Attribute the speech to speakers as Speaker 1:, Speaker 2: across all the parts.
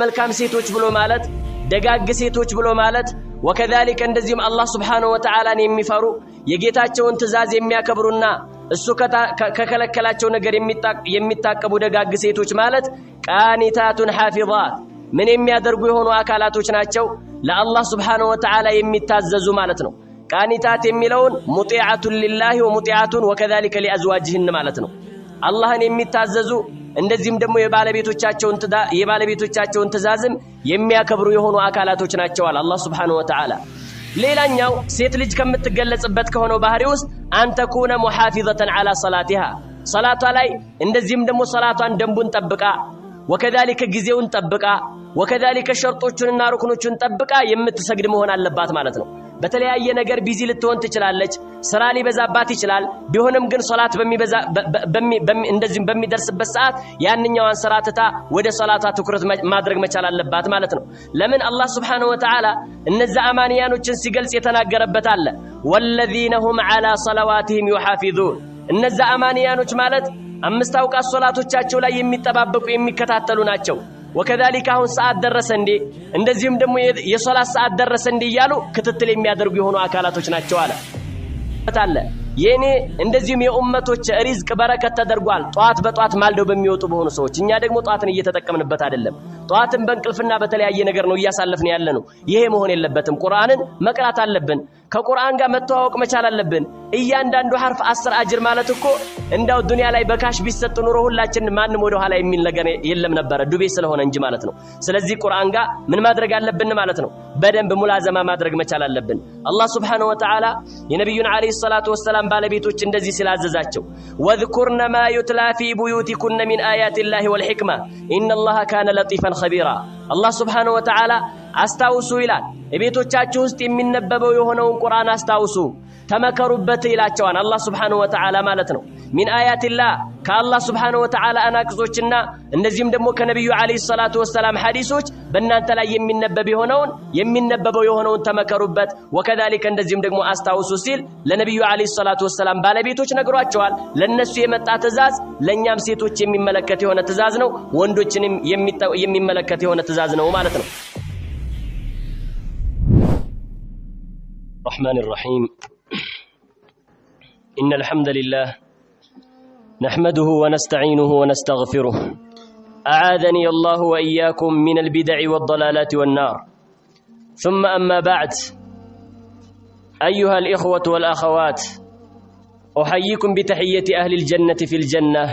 Speaker 1: መልካም ሴቶች ብሎ ማለት ደጋግ ሴቶች ብሎ ማለት ወከذلك እንደዚህም አላህ Subhanahu Wa Ta'ala የሚፈሩ የጌታቸውን ትእዛዝ የሚያከብሩና እሱ ከከለከላቸው ነገር የሚታቀቡ ደጋግ ሴቶች ማለት ቃኒታቱን ሐፊዛት ምን የሚያደርጉ የሆኑ አካላቶች ናቸው ለአላህ Subhanahu Wa Ta'ala የሚታዘዙ ማለት ነው ቃኒታት የሚለውን ሙጢዓቱን ሊላሂ ወሙጢዓቱን ወከذلك لأزواجهن ማለት ነው አላህን የሚታዘዙ እንደዚህም ደግሞ የባለቤቶቻቸውን ትእዛዝም የሚያከብሩ የሆኑ አካላቶች ናቸው አላህ Subhanahu Wa Ta'ala ሌላኛው ሴት ልጅ ከምትገለጽበት ከሆነው ባህሪ ውስጥ አንተ ኩነ ሙሐፊዘተን على صلاتها ሶላቷ ላይ እንደዚህም ደግሞ ሶላቷን ደንቡን ጠብቃ ወከذلك ጊዜውን ጠብቃ ወከذلك ሸርጦቹንና ሩክኖቹን ጠብቃ የምትሰግድ መሆን አለባት ማለት ነው በተለያየ ነገር ቢዚ ልትሆን ትችላለች ስራ ሊበዛባት ይችላል ቢሆንም ግን ሶላት እንደዚህም በሚደርስበት ሰዓት ያንኛዋን ሰራተታ ወደ ሶላቷ ትኩረት ማድረግ መቻል አለባት ማለት ነው ለምን አላህ Subhanahu Wa Ta'ala እነዛ አማንያኖችን ሲገልጽ የተናገረበት አለ ወለዚነ ሁም على صلواتهم يحافظون እነዛ አማንያኖች ማለት አምስት አውቃት ሶላቶቻቸው ላይ የሚጠባበቁ የሚከታተሉ ናቸው ወከذلك አሁን ሰዓት ደረሰ እንዴ እንደዚህም ደግሞ የሶላት ሰዓት ደረሰ እንዴ ይያሉ ክትትል የሚያደርጉ የሆኑ አካላቶች ናቸው አለ የኔ እንደዚህም የኡመቶች ሪዝቅ በረከት ተደርጓል ጧት በጧት ማልደው በሚወጡ በሆኑ ሰዎች እኛ ደግሞ ጧትን እየተጠቀምንበት አይደለም ጧትን በእንቅልፍና በተለያየ ነገር ነው እያሳለፍን ያለነው ይሄ መሆን የለበትም ቁርአንን መቅራት አለብን ከቁርአን ጋር መተዋወቅ መቻል አለብን እያንዳንዱ ሐርፍ 10 አጅር ማለት እኮ እንዳው ዱንያ ላይ በካሽ ቢሰጥ ኑሮ ሁላችን ማንንም ወደ ኋላ የሚል ነገር የለም ነበር ዱቤ ስለሆነ እንጂ ማለት ነው ስለዚህ ቁርአን ጋር ምን ማድረግ አለብን ማለት ነው በደንብ ሙላዘማ ማድረግ መቻል አለብን አላህ Subhanahu Wa Ta'ala የነብዩን አለይሂ ሰላቱ ወሰለም ባለቤቶች እንደዚህ ስላዘዛቸው ወذكرن ما يتلى في بيوتكن من آيات الله والحكمة إن الله كان لطيفا خبيرا الله Subhanahu Wa Ta'ala አስታውሱ ይላል እቤቶቻችሁ ውስጥ የሚነበበው የሆነውን ቁርአን አስታውሱ ተመከሩበት ይላቸዋል አላህ Subhanahu Wa Ta'ala ማለት ነው ሚን አያቲላህ ከአላህ Subhanahu Wa Ta'ala አናቅጾችና እንደዚህም ደግሞ ከነብዩ አለይሂ ሰላቱ ወሰለም ሐዲሶች በእናንተ ላይ የሚነበበው የሆነውን ተመከሩበት ወከذلك እንደዚህም ደግሞ አስታውሱ ሲል ለነብዩ አለይሂ ሰላቱ ወሰለም ባለቤቶች ነግሯቸዋል ለነሱ የመጣ ትእዛዝ ለኛም ሴቶች የሚመለከት የሆነ ትእዛዝ ነው ወንዶችንም የሚመለከት የሆነ ትእዛዝ ነው ማለት ነው الرحمن الرحيم إن الحمد لله نحمده ونستعينه ونستغفره أعاذني الله وإياكم من البدع والضلالات والنار ثم أما بعد أيها الإخوة والأخوات أحييكم بتحية أهل الجنة في الجنة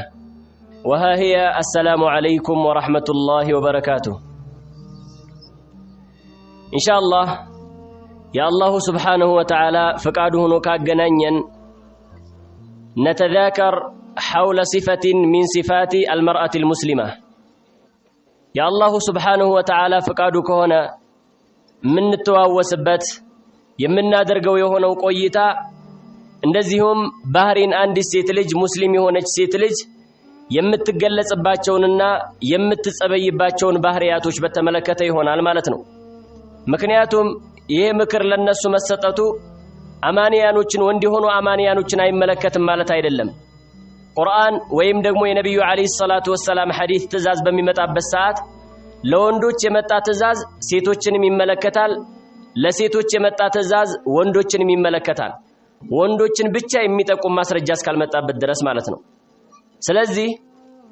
Speaker 1: وها هي السلام عليكم ورحمة الله وبركاته إن شاء الله يا الله سبحانه وتعالى فقاده نكاغنانيا نتذاكر حول صفة من صفات المرأة المسلمة يا الله سبحانه وتعالى فقاده هنا من التواوسبت يمنا درجو يهونو قويتا እንደዚሁም ባህሪን አንድ ሴት ልጅ ሙስሊም የሆነች ሴት ልጅ የምትገለጽባቸውንና የምትጸበይባቸውን ባህሪያቶች በተመለከተ ይሆናል ማለት ነው ምክንያቱም ይሄ ምክር ለነሱ መሰጠቱ አማንያኖችን ወንድ ሆኖ አማንያኖችን አይመለከትም ማለት አይደለም ቁርአን ወይም ደግሞ የነብዩ አለይሂ ሰላቱ ወሰለም ሐዲስ ትእዛዝ በሚመጣበት ሰዓት ለወንዶች የመጣ ትእዛዝ ሴቶችንም ይመለከታል ለሴቶች የመጣ ትእዛዝ ወንዶችንም ይመለከታል ወንዶችን ብቻ የሚጠቁም ማስረጃ እስካልመጣበት ድረስ ማለት ነው ስለዚህ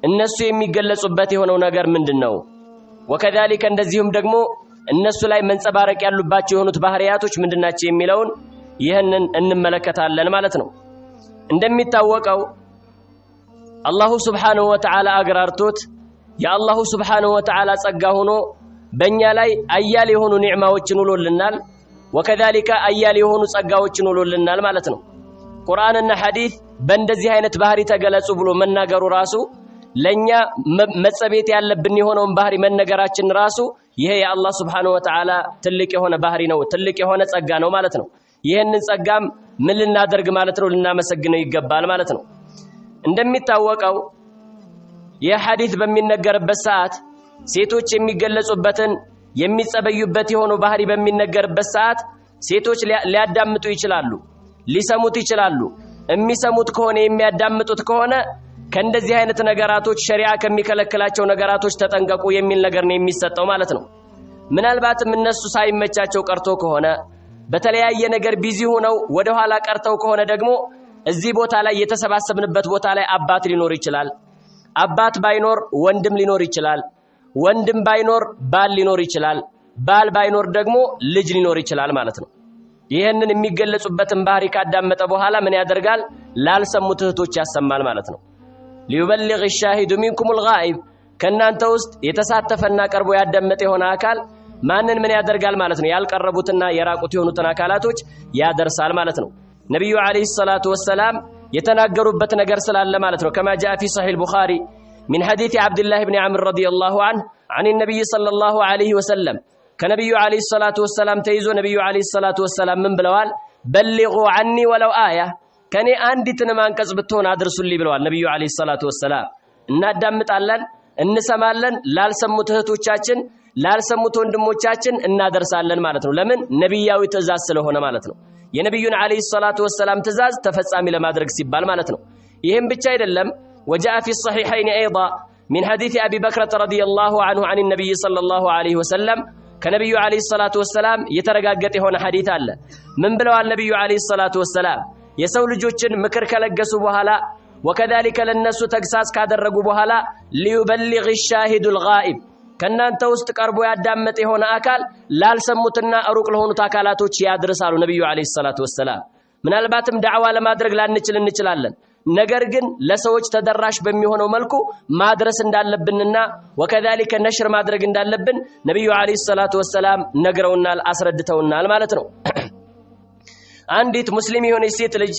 Speaker 1: እነሱ የሚገለጹበት የሆነው ነገር ምንድነው ወከذلك እንደዚሁም ደግሞ እነሱ ላይ መንጸባረቅ ያሉባቸው የሆኑት ባህሪያቶች ምንድናቸው የሚለውን ይሄንን እንመለከታለን ማለት ነው እንደሚታወቀው አላሁ Subhanahu Wa Ta'ala አግራርቶት ያአላሁ Subhanahu Wa Ta'ala ጸጋ ሆኖ በእኛ ላይ አያሌ የሆኑ ኒዕማዎችን ውሎልናል ወከذلك አያሌ የሆኑ ጸጋዎችን ውሎልናል ማለት ነው ቁርአንና ሐዲስ በእንደዚህ አይነት ባህሪ ተገለጹ ብሎ መናገሩ ራሱ ለኛ መጸቤት ያለብን የሆነውን ባህሪ መነገራችን ራሱ ይሄ የአላህ Subhanahu Wa Ta'ala ትልቅ የሆነ ባህሪ ነው ትልቅ የሆነ ጸጋ ነው ማለት ነው ይሄንን ጸጋም ምን ልናደርግ ማለት ነው ልናመሰግነው ይገባል ማለት ነው እንደሚታወቀው የሐዲስ በሚነገርበት ሰዓት ሴቶች የሚገለጹበትን የሚጸበዩበት የሆነው ባህሪ በሚነገርበት ሰዓት ሴቶች ሊያዳምጡ ይችላሉ ሊሰሙት ይችላሉ የሚሰሙት ከሆነ የሚያዳምጡት ከሆነ ከእንደዚህ አይነት ነገራቶች ሸሪዓ ከሚከለክላቸው ነገራቶች ተጠንቀቁ የሚል ነገር ነው የሚሰጠው ማለት ነው። ምናልባትም እነሱ ሳይመቻቸው ቀርቶ ከሆነ በተለያየ ነገር ቢዚ ሆነው ወደ ኋላ ቀርተው ከሆነ ደግሞ እዚህ ቦታ ላይ የተሰባሰብንበት ቦታ ላይ አባት ሊኖር ይችላል። አባት ባይኖር ወንድም ሊኖር ይችላል። ወንድም ባይኖር ባል ሊኖር ይችላል። ባል ባይኖር ደግሞ ልጅ ሊኖር ይችላል ማለት ነው። ይሄንን የሚገለጹበትን ባህሪ ካዳመጠ በኋላ ምን ያደርጋል? ላልሰሙት እህቶች ያሰማል ማለት ነው። ሊዩበልግ الشاهد منكم الغائب ከናንተ ውስጥ የተሳተፈና ቀርቦ ያዳመጠ የሆነ አካል ማንን ምን ያደርጋል ማለት ነው? ያልቀረቡትና የራቁት የሆኑትን አካላቶች ያደርሳል ማለት ነው። ነብዩ አለይሂ ሰላቱ ወሰላም የተናገሩበት ነገር ስላለ ማለት ነው። كما جاء في صحيح البخاري من حديث عبد الله بن عمرو رضي الله عنه عن النبي صلى الله عليه وسلم ከነብዩ አለይሂ ሰላቱ ወሰላም ተይዞ ነብዩ አለይሂ ሰላቱ ወሰላም ምን ብለዋል? بلغوا عني ولو آية ከኔ አንዲትንም አንቀጽ ብትሆን አድርሱልኝ ብለዋል ነብዩ አለይሂ ሰላቱ ወሰላም። እናዳምጣለን፣ እንሰማለን፣ ላልሰሙት እህቶቻችን ላልሰሙት ወንድሞቻችን እናደርሳለን ማለት ነው። ለምን? ነብያዊ ትእዛዝ ስለሆነ ማለት ነው። የነብዩን አለይሂ ሰላቱ ወሰላም ትእዛዝ ተፈጻሚ ለማድረግ ሲባል ማለት ነው። ይሄም ብቻ አይደለም። وجاء في الصحيحين ايضا من حديث ابي بكر رضي الله عنه عن النبي صلى الله عليه وسلم ከነብዩ አለይሂ ሰላቱ ወሰላም የተረጋገጠ የሆነ ሐዲስ አለ። ምን ብለዋል ነብዩ አለይሂ ሰላቱ ወሰላም? የሰው ልጆችን ምክር ከለገሱ በኋላ ወከذلك ለነሱ ተግሳጽ ካደረጉ በኋላ ሊዩበልግ الشاهد الغائب ከናንተ ውስጥ ቀርቦ ያዳመጠ የሆነ አካል ላልሰሙትና ሩቅ ለሆኑት አካላቶች ያድርሳሉ ነብዩ አለይሂ ሰላቱ ወሰላም። ምናልባትም ዳዕዋ ለማድረግ ላንችል እንችላለን። ነገር ግን ለሰዎች ተደራሽ በሚሆነው መልኩ ማድረስ እንዳለብንና ወከذلك ነሽር ማድረግ እንዳለብን ነብዩ አለይሂ ሰላቱ ወሰላም ነግረውናል፣ አስረድተውናል ማለት ነው። አንዲት ሙስሊም የሆነች ሴት ልጅ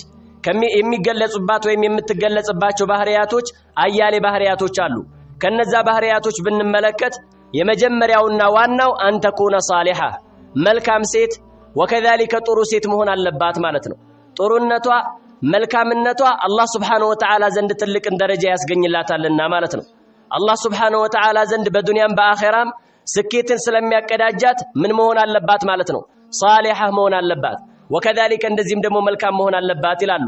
Speaker 1: የሚገለጹባት ወይም የምትገለጽባቸው ባህሪያቶች አያሌ ባህሪያቶች አሉ። ከነዛ ባህሪያቶች ብንመለከት የመጀመሪያውና ዋናው አንተኩነ ሷሊሃ መልካም ሴት ወከذلك ጥሩ ሴት መሆን አለባት ማለት ነው። ጥሩነቷ መልካምነቷ አላህ Subhanahu Wa Ta'ala ዘንድ ትልቅን ደረጃ ያስገኝላታልና ማለት ነው። አላህ Subhanahu Wa Ta'ala ዘንድ በዱንያም በአኺራም ስኬትን ስለሚያቀዳጃት ምን መሆን አለባት ማለት ነው? ሷሊሃ መሆን አለባት። ወከذلك እንደዚህም ደግሞ መልካም መሆን አለባት ይላሉ።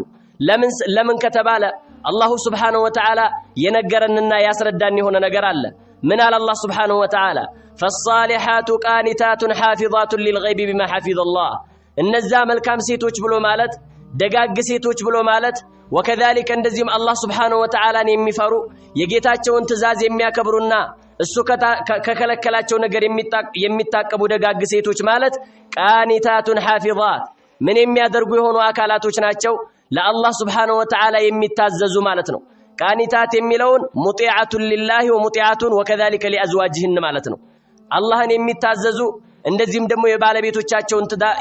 Speaker 1: ለምን ከተባለ አላሁ Subhanahu Wa Ta'ala የነገረንና ያስረዳን የሆነ ነገር አለ። ምን አለ አላህ Subhanahu Wa Ta'ala? فالصالحات قانتات حافظات للغيب بما حفظ الله እነዛ መልካም ሴቶች ብሎ ማለት ደጋግ ሴቶች ብሎ ማለት ወከذلك እንደዚህም አላህ Subhanahu Wa Ta'ala የሚፈሩ የጌታቸውን ትእዛዝ የሚያከብሩና እሱ ከከለከላቸው ነገር የሚታቀቡ ደጋግ ሴቶች ማለት ቃኒታቱን ሐፊዛት ምን የሚያደርጉ የሆኑ አካላቶች ናቸው? ለአላህ Subhanahu Wa Ta'ala የሚታዘዙ ማለት ነው። ቃኒታት የሚለውን ሙጢዓቱን ሊላሂ ወሙጢዓቱን ወከذلك لأزواجهن ማለት ነው። አላህን የሚታዘዙ እንደዚህም ደግሞ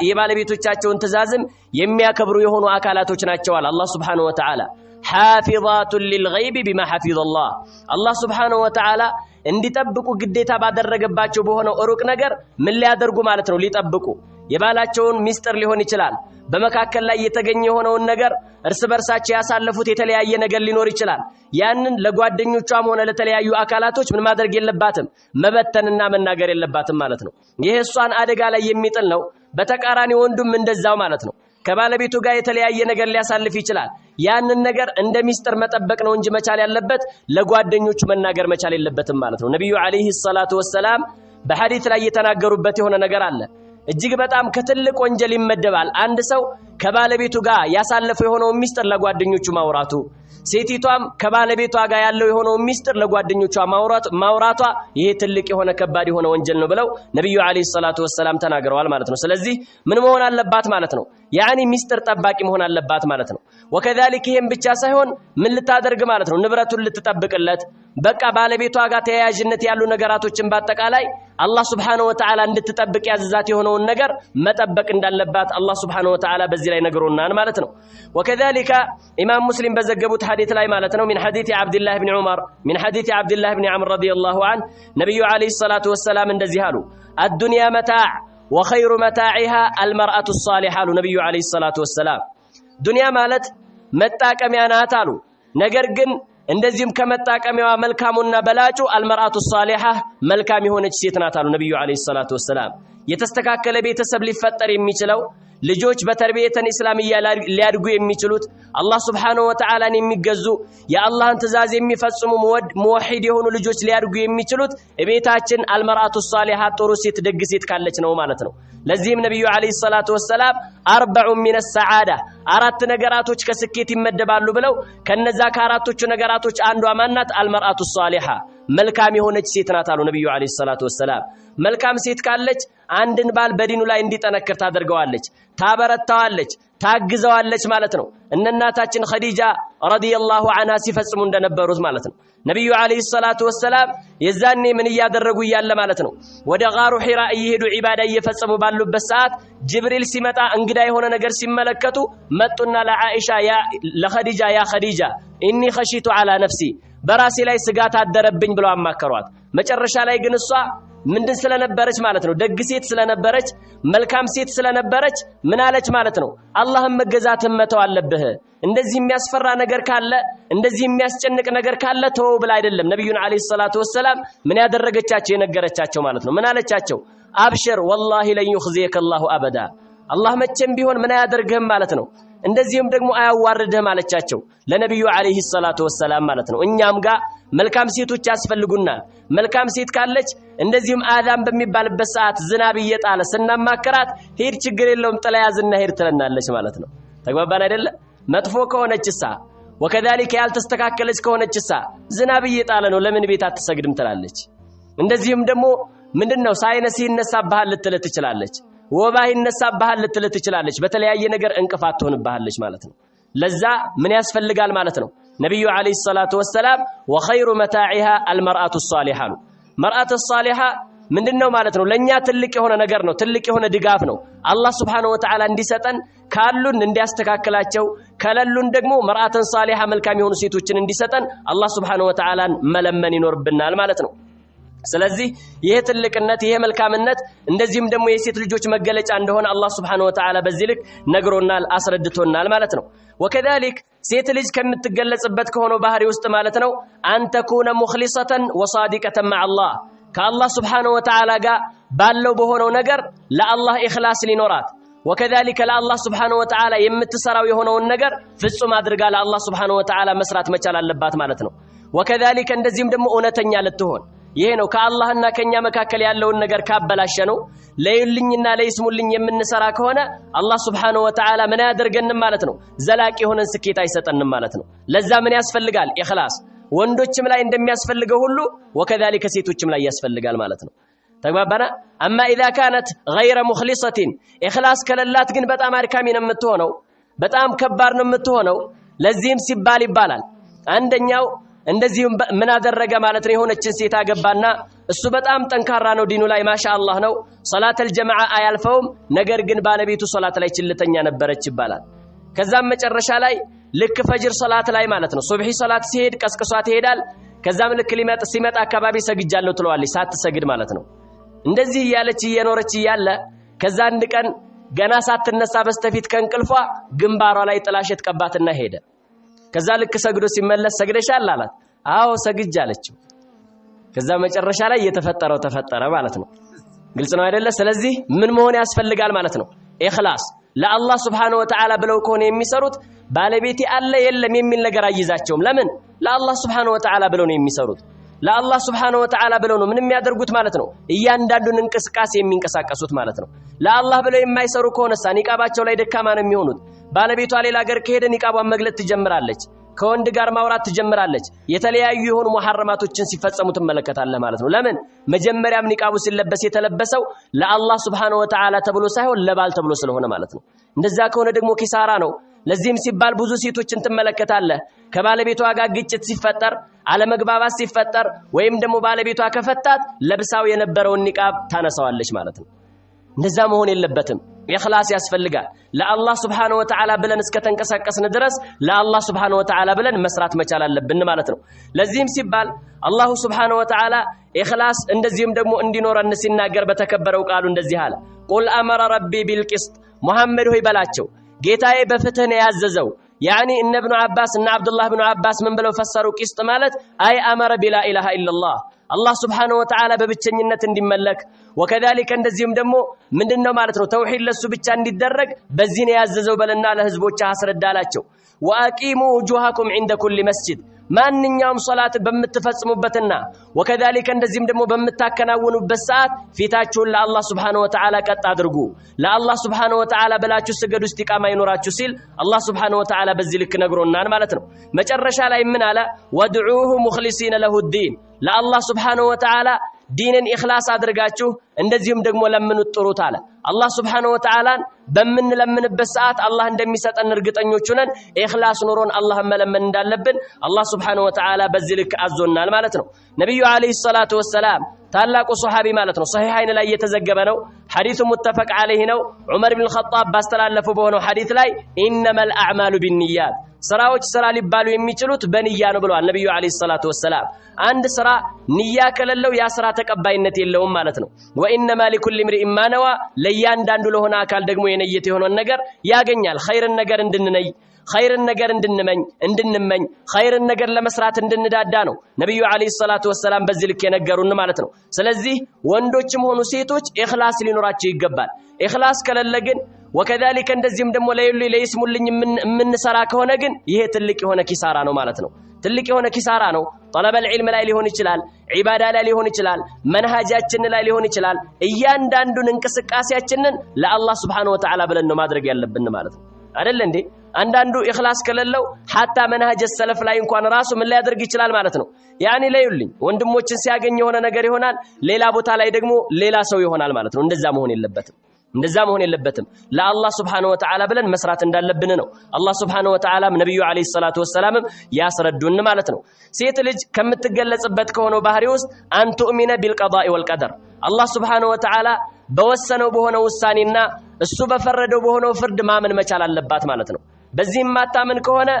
Speaker 1: የባለቤቶቻቸውን ትእዛዝም የሚያከብሩ የሆኑ አካላቶች ናቸው አለ አላህ Subhanahu Wa Ta'ala። حافظات للغيب بما حفظ الله አላህ Subhanahu Wa Ta'ala እንዲጠብቁ ግዴታ ባደረገባቸው በሆነው ሩቅ ነገር ምን ሊያደርጉ ማለት ነው? ሊጠብቁ የባላቸውን ሚስጥር ሊሆን ይችላል። በመካከል ላይ የተገኘ የሆነውን ነገር እርስ በርሳቸው ያሳለፉት የተለያየ ነገር ሊኖር ይችላል። ያንን ለጓደኞቿም ሆነ ለተለያዩ አካላቶች ምን ማድረግ የለባትም? መበተንና መናገር የለባትም ማለት ነው። ይሄ እሷን አደጋ ላይ የሚጥል ነው። በተቃራኒ ወንዱም እንደዛው ማለት ነው። ከባለቤቱ ጋር የተለያየ ነገር ሊያሳልፍ ይችላል። ያንን ነገር እንደ ሚስጥር መጠበቅ ነው እንጂ መቻል ያለበት ለጓደኞቹ መናገር መቻል የለበትም ማለት ነው። ነብዩ አለይሂ ሰላቱ ወሰላም በሐዲስ ላይ የተናገሩበት የሆነ ነገር አለ። እጅግ በጣም ከትልቅ ወንጀል ይመደባል አንድ ሰው ከባለቤቱ ጋር ያሳለፈው የሆነው ሚስጥር ለጓደኞቹ ማውራቱ፣ ሴቲቷም ከባለቤቷ ጋር ያለው የሆነው ሚስጥር ለጓደኞቿ ማውራቷ ይሄ ትልቅ የሆነ ከባድ የሆነ ወንጀል ነው ብለው ነብዩ አለይሂ ሰላቱ ወሰላም ተናግረዋል ማለት ነው። ስለዚህ ምን መሆን አለባት ማለት ነው? ያኒ ሚስጥር ጠባቂ መሆን አለባት ማለት ነው። ወከذلك ይሄም ብቻ ሳይሆን ምን ልታደርግ ማለት ነው? ንብረቱን ልትጠብቅለት በቃ ባለቤቷ ጋር ተያያዥነት ያሉ ነገራቶችን በአጠቃላይ አላህ Subhanahu Wa Ta'ala እንድትጠብቅ ያዘዛት የሆነውን ነገር መጠበቅ እንዳለባት አላህ Subhanahu Wa Ta'ala በዚህ ላይ ነግሮናል ማለት ነው። وكذلك ኢማም ሙስሊም በዘገቡት ሐዲስ ላይ ማለት ነው من حديث عبد الله بن عمر من حديث عبد الله بن عمرو رضي الله عنه ነብዩ አለይሂ ሰላቱ ወሰላም እንደዚህ አሉ الدنيا متاع وخير متاعها المرأة الصالحة ነብዩ አለይሂ ሰላቱ ወሰላም ዱንያ ማለት መጣቀሚያ ናት አሉ። ነገር ግን እንደዚህም ከመጣቀሚያዋ መልካሙና በላጩ አልመርአቱ ሷሊሃ መልካም የሆነች ሴት ናት አሉ ነብዩ አለይሂ ሰላቱ ወሰላም። የተስተካከለ ቤተሰብ ሊፈጠር የሚችለው ልጆች በተርቢየተን እስላሚያ ሊያድጉ የሚችሉት አላህ Subhanahu Wa Ta'ala የሚገዙ የአላህን ትእዛዝ የሚፈጽሙ ሙወሂድ የሆኑ ልጆች ሊያድጉ የሚችሉት ቤታችን አልመርአቱ ሷሊሃ ጥሩ ሴት ደግ ሴት ካለች ነው ማለት ነው። ለዚህም ነብዩ አለይሂ ሰላቱ ወሰለም 40 ሚነ ሰዓዳ አራት ነገራቶች ከስኬት ይመደባሉ ብለው ከነዛ ከአራቶቹ ነገራቶች አንዷ ማናት? አልመርአቱ ሷሊሃ መልካም የሆነች ሴት ናት አሉ ነብዩ አለይሂ ሰላቱ ወሰለም። መልካም ሴት ካለች አንድን ባል በዲኑ ላይ እንዲጠነክር ታደርገዋለች፣ ታበረታዋለች፣ ታግዘዋለች ማለት ነው። እናታችን ኸዲጃ ረዲየላሁ ዐንሃ ሲፈጽሙ እንደነበሩት ማለት ነው። ነብዩ አለይሂ ሰላቱ ወሰለም የዛኔ ምን ያደረጉ ያለ ማለት ነው ወደ ጋሩ ሒራ እየሄዱ ዒባዳ እየፈጸሙ ባሉበት ሰዓት ጅብሪል ሲመጣ እንግዳ የሆነ ነገር ሲመለከቱ መጡና ለዓኢሻ ለኸዲጃ ያ ኸዲጃ ኢኒ ኸሺቱ ዐላ ነፍሲ በራሴ ላይ ስጋት አደረብኝ ብለው አማከሯት። መጨረሻ ላይ ግን እሷ ምንድን ስለነበረች ማለት ነው ደግ ሴት ስለነበረች መልካም ሴት ስለነበረች ምን አለች ማለት ነው አላህን መገዛትን መተው አለብህ። እንደዚህ የሚያስፈራ ነገር ካለ እንደዚህ የሚያስጨንቅ ነገር ካለ ተው ብላ አይደለም ነብዩን አለይሂ ሰላቱ ወሰለም ምን ያደረገቻቸው የነገረቻቸው ማለት ነው። ምን አለቻቸው? አብሽር ወላሂ ለን ይخزيك الله አበዳ አላህ መቼም ቢሆን ምን አያደርግህም ማለት ነው። እንደዚህም ደግሞ አያዋርድህም አለቻቸው ለነብዩ አለይሂ ሰላቱ ወሰለም ማለት ነው። እኛም ጋር መልካም ሴቶች ያስፈልጉናል። መልካም ሴት ካለች እንደዚህም አዳም በሚባልበት ሰዓት ዝናብ እየጣለ ስናማከራት ሄድ ችግር የለውም ጥላ ያዝና ሄድ ትለናለች ማለት ነው። ተግባባን አይደለ? መጥፎ ከሆነችሳ ወከዛሊከ ያልተስተካከለች ከሆነችሳ ዝናብ እየጣለ ነው ለምን ቤት አትሰግድም ትላለች። እንደዚህም ደግሞ ምንድነው ሳይነስ ይነሳብሃል ልትል ትችላለች፣ ወባ ይነሳብሃል ልትል ትችላለች፣ በተለያየ ነገር እንቅፋት ትሆንብሃለች ማለት ነው። ለዛ ምን ያስፈልጋል ማለት ነው ነብዩ አለይሂ ሰላቱ ወሰለም ወኸይሩ መታዒሃ አልመርአቱ ሷሊሃ መርአቱ ሷሊሃ ምንድነው ማለት ነው ለኛ ትልቅ የሆነ ነገር ነው፣ ትልቅ የሆነ ድጋፍ ነው። አላህ Subhanahu Wa Ta'ala እንዲሰጠን ካሉን እንዲያስተካክላቸው ከለሉን ደግሞ መርአተን ሷሊሃ መልካም የሆኑ ሴቶችን እንዲሰጠን አላህ Subhanahu Wa Ta'ala መለመን ይኖርብናል ማለት ነው። ስለዚህ ይሄ ትልቅነት ይሄ መልካምነት እንደዚህም ደግሞ የሴት ልጆች መገለጫ እንደሆነ አላህ Subhanahu Wa Ta'ala በዚህ ልክ ነግሮናል፣ አስረድቶናል ማለት ነው። ወከዛሊክ ሴት ልጅ ከምትገለጽበት ከሆነው ባህሪ ውስጥ ማለት ነው አንተኩነ ሙኽሊሰተን ወሳዲቀተን መዐ አላህ ከአላህ Subhanahu Wa Ta'ala ጋር ባለው በሆነው ነገር ለአላህ ኢኽላስ ሊኖራት ወከዛሊከ ለአላህ Subhanahu Wa Ta'ala የምትሰራው የሆነውን ነገር ፍጹም አድርጋ ለአላህ Subhanahu Wa Ta'ala መስራት መቻል አለባት ማለት ነው። ወከዛሊከ እንደዚህም ደግሞ እውነተኛ ልትሆን ይሄ ነው ከአላህና ከኛ መካከል ያለውን ነገር ካበላሸ ነው ለይልኝና ለይስሙልኝ የምንሰራ ከሆነ አላህ Subhanahu Wa Ta'ala ምን ያደርገንም ማለት ነው ዘላቂ የሆነን ስኬት አይሰጠንም ማለት ነው። ለዛ ምን ያስፈልጋል? ኢኽላስ ወንዶችም ላይ እንደሚያስፈልገው ሁሉ ወከዛሊከ ሴቶችም ላይ ያስፈልጋል ማለት ነው። ተግባባና አማ اذا كانت غير مخلصة ኢኽላስ ከለላት ግን በጣም አድካሚ ነው የምትሆነው፣ በጣም ከባድ ነው የምትሆነው። ለዚህም ሲባል ይባላል አንደኛው እንደዚህም ምን አደረገ ማለት ነው የሆነችን ሴት አገባና እሱ በጣም ጠንካራ ነው ዲኑ ላይ ማሻአላህ ነው ሶላተል ጀማዓ አያልፈውም፣ ነገር ግን ባለቤቱ ሶላት ላይ ችልተኛ ነበረች ይባላል። ከዛም መጨረሻ ላይ ልክ ፈጅር ሶላት ላይ ማለት ነው ሱብሂ ሶላት ሲሄድ ቀስቅሷት ይሄዳል። ከዛም ልክ ሲመጣ አካባቢ ሰግጃለሁ ትለዋለች ሳትሰግድ ማለት ነው። እንደዚህ ያለች እየኖረች ያለ ከዛ አንድ ቀን ገና ሳትነሳ በስተፊት ከእንቅልፏ ግንባሯ ላይ ጥላሸት ቀባትና ሄደ። ከዛ ልክ ሰግዶ ሲመለስ ሰግደሻል አላት። አዎ ሰግጅ አለችው። ከዛ መጨረሻ ላይ የተፈጠረው ተፈጠረ ማለት ነው። ግልጽ ነው አይደለ? ስለዚህ ምን መሆን ያስፈልጋል ማለት ነው ኢኽላስ ለአላህ Subhanahu Wa Ta'ala ብለው ከሆነ የሚሰሩት ባለቤቴ አለ የለም የሚል ነገር አይዛቸውም። ለምን? ለአላህ Subhanahu Wa Ta'ala ብለው ነው የሚሰሩት። ለአላህ Subhanahu Wa Ta'ala ብለው ነው ምን የሚያደርጉት ማለት ነው እያንዳንዱን እንቅስቃሴ የሚንቀሳቀሱት ማለት ነው። ለአላህ ብለው የማይሰሩ ከሆነሳ ኒቃባቸው ላይ ደካማ ነው የሚሆኑት። ባለቤቷ ሌላ ሀገር ከሄደ ኒቃቧን መግለጥ ትጀምራለች፣ ከወንድ ጋር ማውራት ትጀምራለች፣ የተለያዩ የሆኑ ሙሐረማቶችን ሲፈጸሙ ትመለከታለህ ማለት ነው። ለምን? መጀመሪያም ኒቃቡ ሲለበስ የተለበሰው ለአላህ Subhanahu Wa Ta'ala ተብሎ ሳይሆን ለባል ተብሎ ስለሆነ ማለት ነው። እንደዛ ከሆነ ደግሞ ኪሳራ ነው። ለዚህም ሲባል ብዙ ሴቶችን ትመለከታለህ ከባለቤቷ ጋር ግጭት ሲፈጠር አለመግባባት ሲፈጠር ወይም ደግሞ ባለቤቷ ከፈታት ለብሳው የነበረውን ኒቃብ ታነሳዋለች ማለት ነው። እንደዛ መሆን የለበትም። ኢኽላስ ያስፈልጋል። ለአላህ Subhanahu Wa Ta'ala ብለን እስከተንቀሳቀስን ድረስ ለአላህ Subhanahu Wa Ta'ala ብለን መስራት መቻል አለብን ማለት ነው። ለዚህም ሲባል አላህ Subhanahu Wa Ta'ala ኢኽላስ እንደዚህም ደግሞ እንዲኖረን ሲናገር በተከበረው ቃሉ እንደዚህ አለ ቁል አመረ ረቢ ቢልቂስጥ ሙሐመድ ሆይ በላቸው ጌታዬ በፍትህ ነው ያዘዘው። يعني إن ابن عباس إن عبد الله بن عباس من بلو فسروا قسط مالت أي أمر بلا إله إلا الله سبحانه وتعالى ببتشنينة اندملك وكذلك እንደዚህም ደግሞ ምንድነው ማለት ነው ተውሂድ ለሱ ብቻ እንዲደረግ በዚህ ነው ያዘዘው በለና ለህዝቦች አስረዳላቸው واقيموا وجوهكم عند كل مسجد ማንኛውም ሶላት በመተፈጽሙበትና ወከذلك እንደዚህም ደግሞ በመታከናውኑበት ሰዓት ፊታችሁን ለአላህ Subhanahu Wa Ta'ala ቀጥ አድርጉ ለአላህ Subhanahu Wa Ta'ala በላችሁ ስገዱ እስቲቃማ ይኖራችሁ ሲል አላህ Subhanahu Wa Ta'ala በዚህ ልክ ነግሮናል ማለት ነው መጨረሻ ላይ ምን አለ ወድዑሁ ሙኽሊሲን ለሁ الدين ለአላህ Subhanahu Wa Ta'ala ዲንን ኢኽላስ አድርጋችሁ እንደዚህም ደግሞ ለምኑት ጥሩት አለ አላህ Subhanahu Wa Ta'ala በመንለምንበት ሰዓት አላህ እንደሚሰጠን እርግጠኞች ነን ኢኽላስ ኑሮን አላህ መለመን እንዳለብን አላህ Subhanahu Wa Ta'ala በዚህ ልክ አዞናል ማለት ነው ነብዩ አለይሂ ሰላቱ ወሰላም ታላቁ ሱሐቢ ማለት ነው ሶሂሃይን ላይ የተዘገበ ነው ሐዲሱ ሙተፈቅ ዐለይሂ ነው ዑመር ኢብኑ አልኸጣብ ባስተላለፈው በሆነው ሐዲስ ላይ ኢነመል አዕማሉ ቢንኒያት ስራዎች ስራ ሊባሉ የሚችሉት በንያ ነው ብለዋል ነብዩ አለይሂ ሰላቱ ወሰላም አንድ ስራ ንያ ከሌለው ያ ስራ ተቀባይነት የለውም ማለት ነው ወኢነማ ሊኩል ምሪእ ማነዋ ለያንዳንዱ ለሆነ አካል ደግሞ የነየተ የሆነ ነገር ያገኛል ኸይርን ነገር እንድንነይ ኸይርን ነገር እንድንመኝ ኸይርን ነገር ለመስራት እንድንዳዳ ነው ነብዩ አለይሂ ሰላቱ ወሰላም በዚህ ልክ የነገሩን ማለት ነው ስለዚህ ወንዶችም ሆኑ ሴቶች ኢኽላስ ሊኖራቸው ይገባል ኢኽላስ ከሌለ ግን ወከذلك እንደዚህም ደግሞ ለይስሙልኝ ምን ሰራ ከሆነ ግን ይሄ ትልቅ የሆነ ኪሳራ ነው ማለት ነው ትልቅ የሆነ ኪሳራ ነው ጠለበል ዒልም ላይ ሊሆን ይችላል ዒባዳ ላይ ሊሆን ይችላል መንሃጃችን ላይ ሊሆን ይችላል እያንዳንዱን እንቅስቃሴያችንን ለአላህ Subhanahu Wa Ta'ala ብለን ነው ማድረግ ያለብን ማለት ነው አይደል እንዴ አንዳንዱ ኢኽላስ ከሌለው حتى መንሃጅ ሰለፍ ላይ እንኳን ራሱ ምን ላይ ያደርግ ይችላል ማለት ነው ያኒ ለይልኝ ወንድሞችን ሲያገኝ የሆነ ነገር ይሆናል ሌላ ቦታ ላይ ደግሞ ሌላ ሰው ይሆናል ማለት ነው እንደዛ መሆን የለበትም ለአላህ Subhanahu Wa Ta'ala ብለን መስራት እንዳለብን ነው አላህ Subhanahu Wa Ta'ala ነብዩ አለይሂ ሰላቱ ወሰላም ያስረዱን ማለት ነው ሴት ልጅ ከምትገለጽበት ከሆነው ባህሪ ውስጥ አንቱ ኡሚነ ቢልቀዳኢ ወልቀደር አላህ Subhanahu Wa Ta'ala በወሰነው በሆነው ውሳኔና እሱ በፈረደው በሆነው ፍርድ ማመን መቻል አለባት ማለት ነው በዚህም ማታመን ከሆነ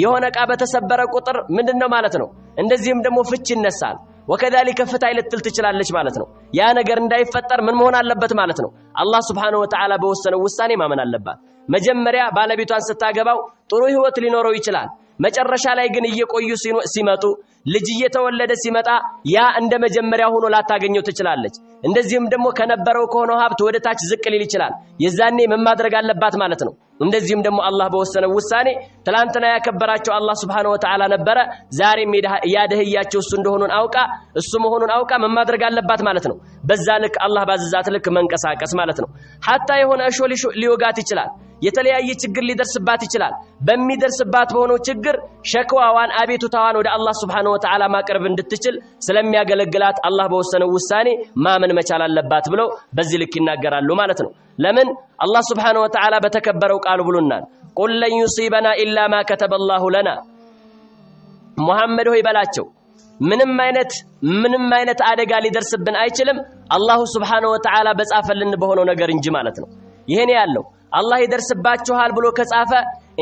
Speaker 1: የሆነ ቃ በተሰበረ ቁጥር ምንድነው ማለት ነው እንደዚህም ደግሞ ፍች ይነሳል ወከذلك ፍታይ ልትል ትችላለች ማለት ነው ያ ነገር እንዳይፈጠር ምን መሆን አለበት ማለት ነው አላህ Subhanahu Wa Ta'ala በወሰነው ውሳኔ ማመን አለባት መጀመሪያ ባለቤቷን ስታገባው ጥሩ ህይወት ሊኖረው ይችላል መጨረሻ ላይ ግን እየቆዩ ሲመጡ ልጅ እየተወለደ ሲመጣ ያ እንደ መጀመሪያ ሆኖ ላታገኘው ትችላለች እንደዚህም ደግሞ ከነበረው ከሆነው ሀብት ወደ ታች ዝቅ ሊል ይችላል የዛኔ ምን ማድረግ አለባት ማለት ነው እንደዚህም ደግሞ አላህ በወሰነው ውሳኔ ትላንትና ያከበራቸው አላህ Subhanahu Wa Ta'ala ነበረ ዛሬም ያደህያቸው እሱ እንደሆነን አውቃ እሱ መሆኑን አውቃ ምን ማድረግ አለባት ማለት ነው በዛ ልክ አላህ ባዘዛት ልክ መንቀሳቀስ ማለት ነው حتى የሆነ እሾህ ሊወጋት ይችላል የተለያየ ችግር ሊደርስባት ይችላል በሚደርስባት በሆነው ችግር ሸክዋዋን አቤቱታዋን ወደ አላህ Subhanahu Wa Ta'ala ማቅረብ እንድትችል ስለሚያገለግላት አላህ በወሰነው ውሳኔ ማመን መቻል አለባት ብለው በዚህ ልክ ይናገራሉ ማለት ነው ለምን አላህ Subhanahu Wa Ta'ala በተከበረው ቃል ብሎናል ቁል ለን ዩሲበና ኢላ ማ ከተበላሁ ለና ሙሐመድ ሆይ በላቸው ምንም አይነት አደጋ ሊደርስብን አይችልም አላህ Subhanahu Wa Ta'ala በጻፈልን በሆነው ነገር እንጂ ማለት ነው ይሄን ያለው አላህ ይደርስባችኋል ብሎ ከጻፈ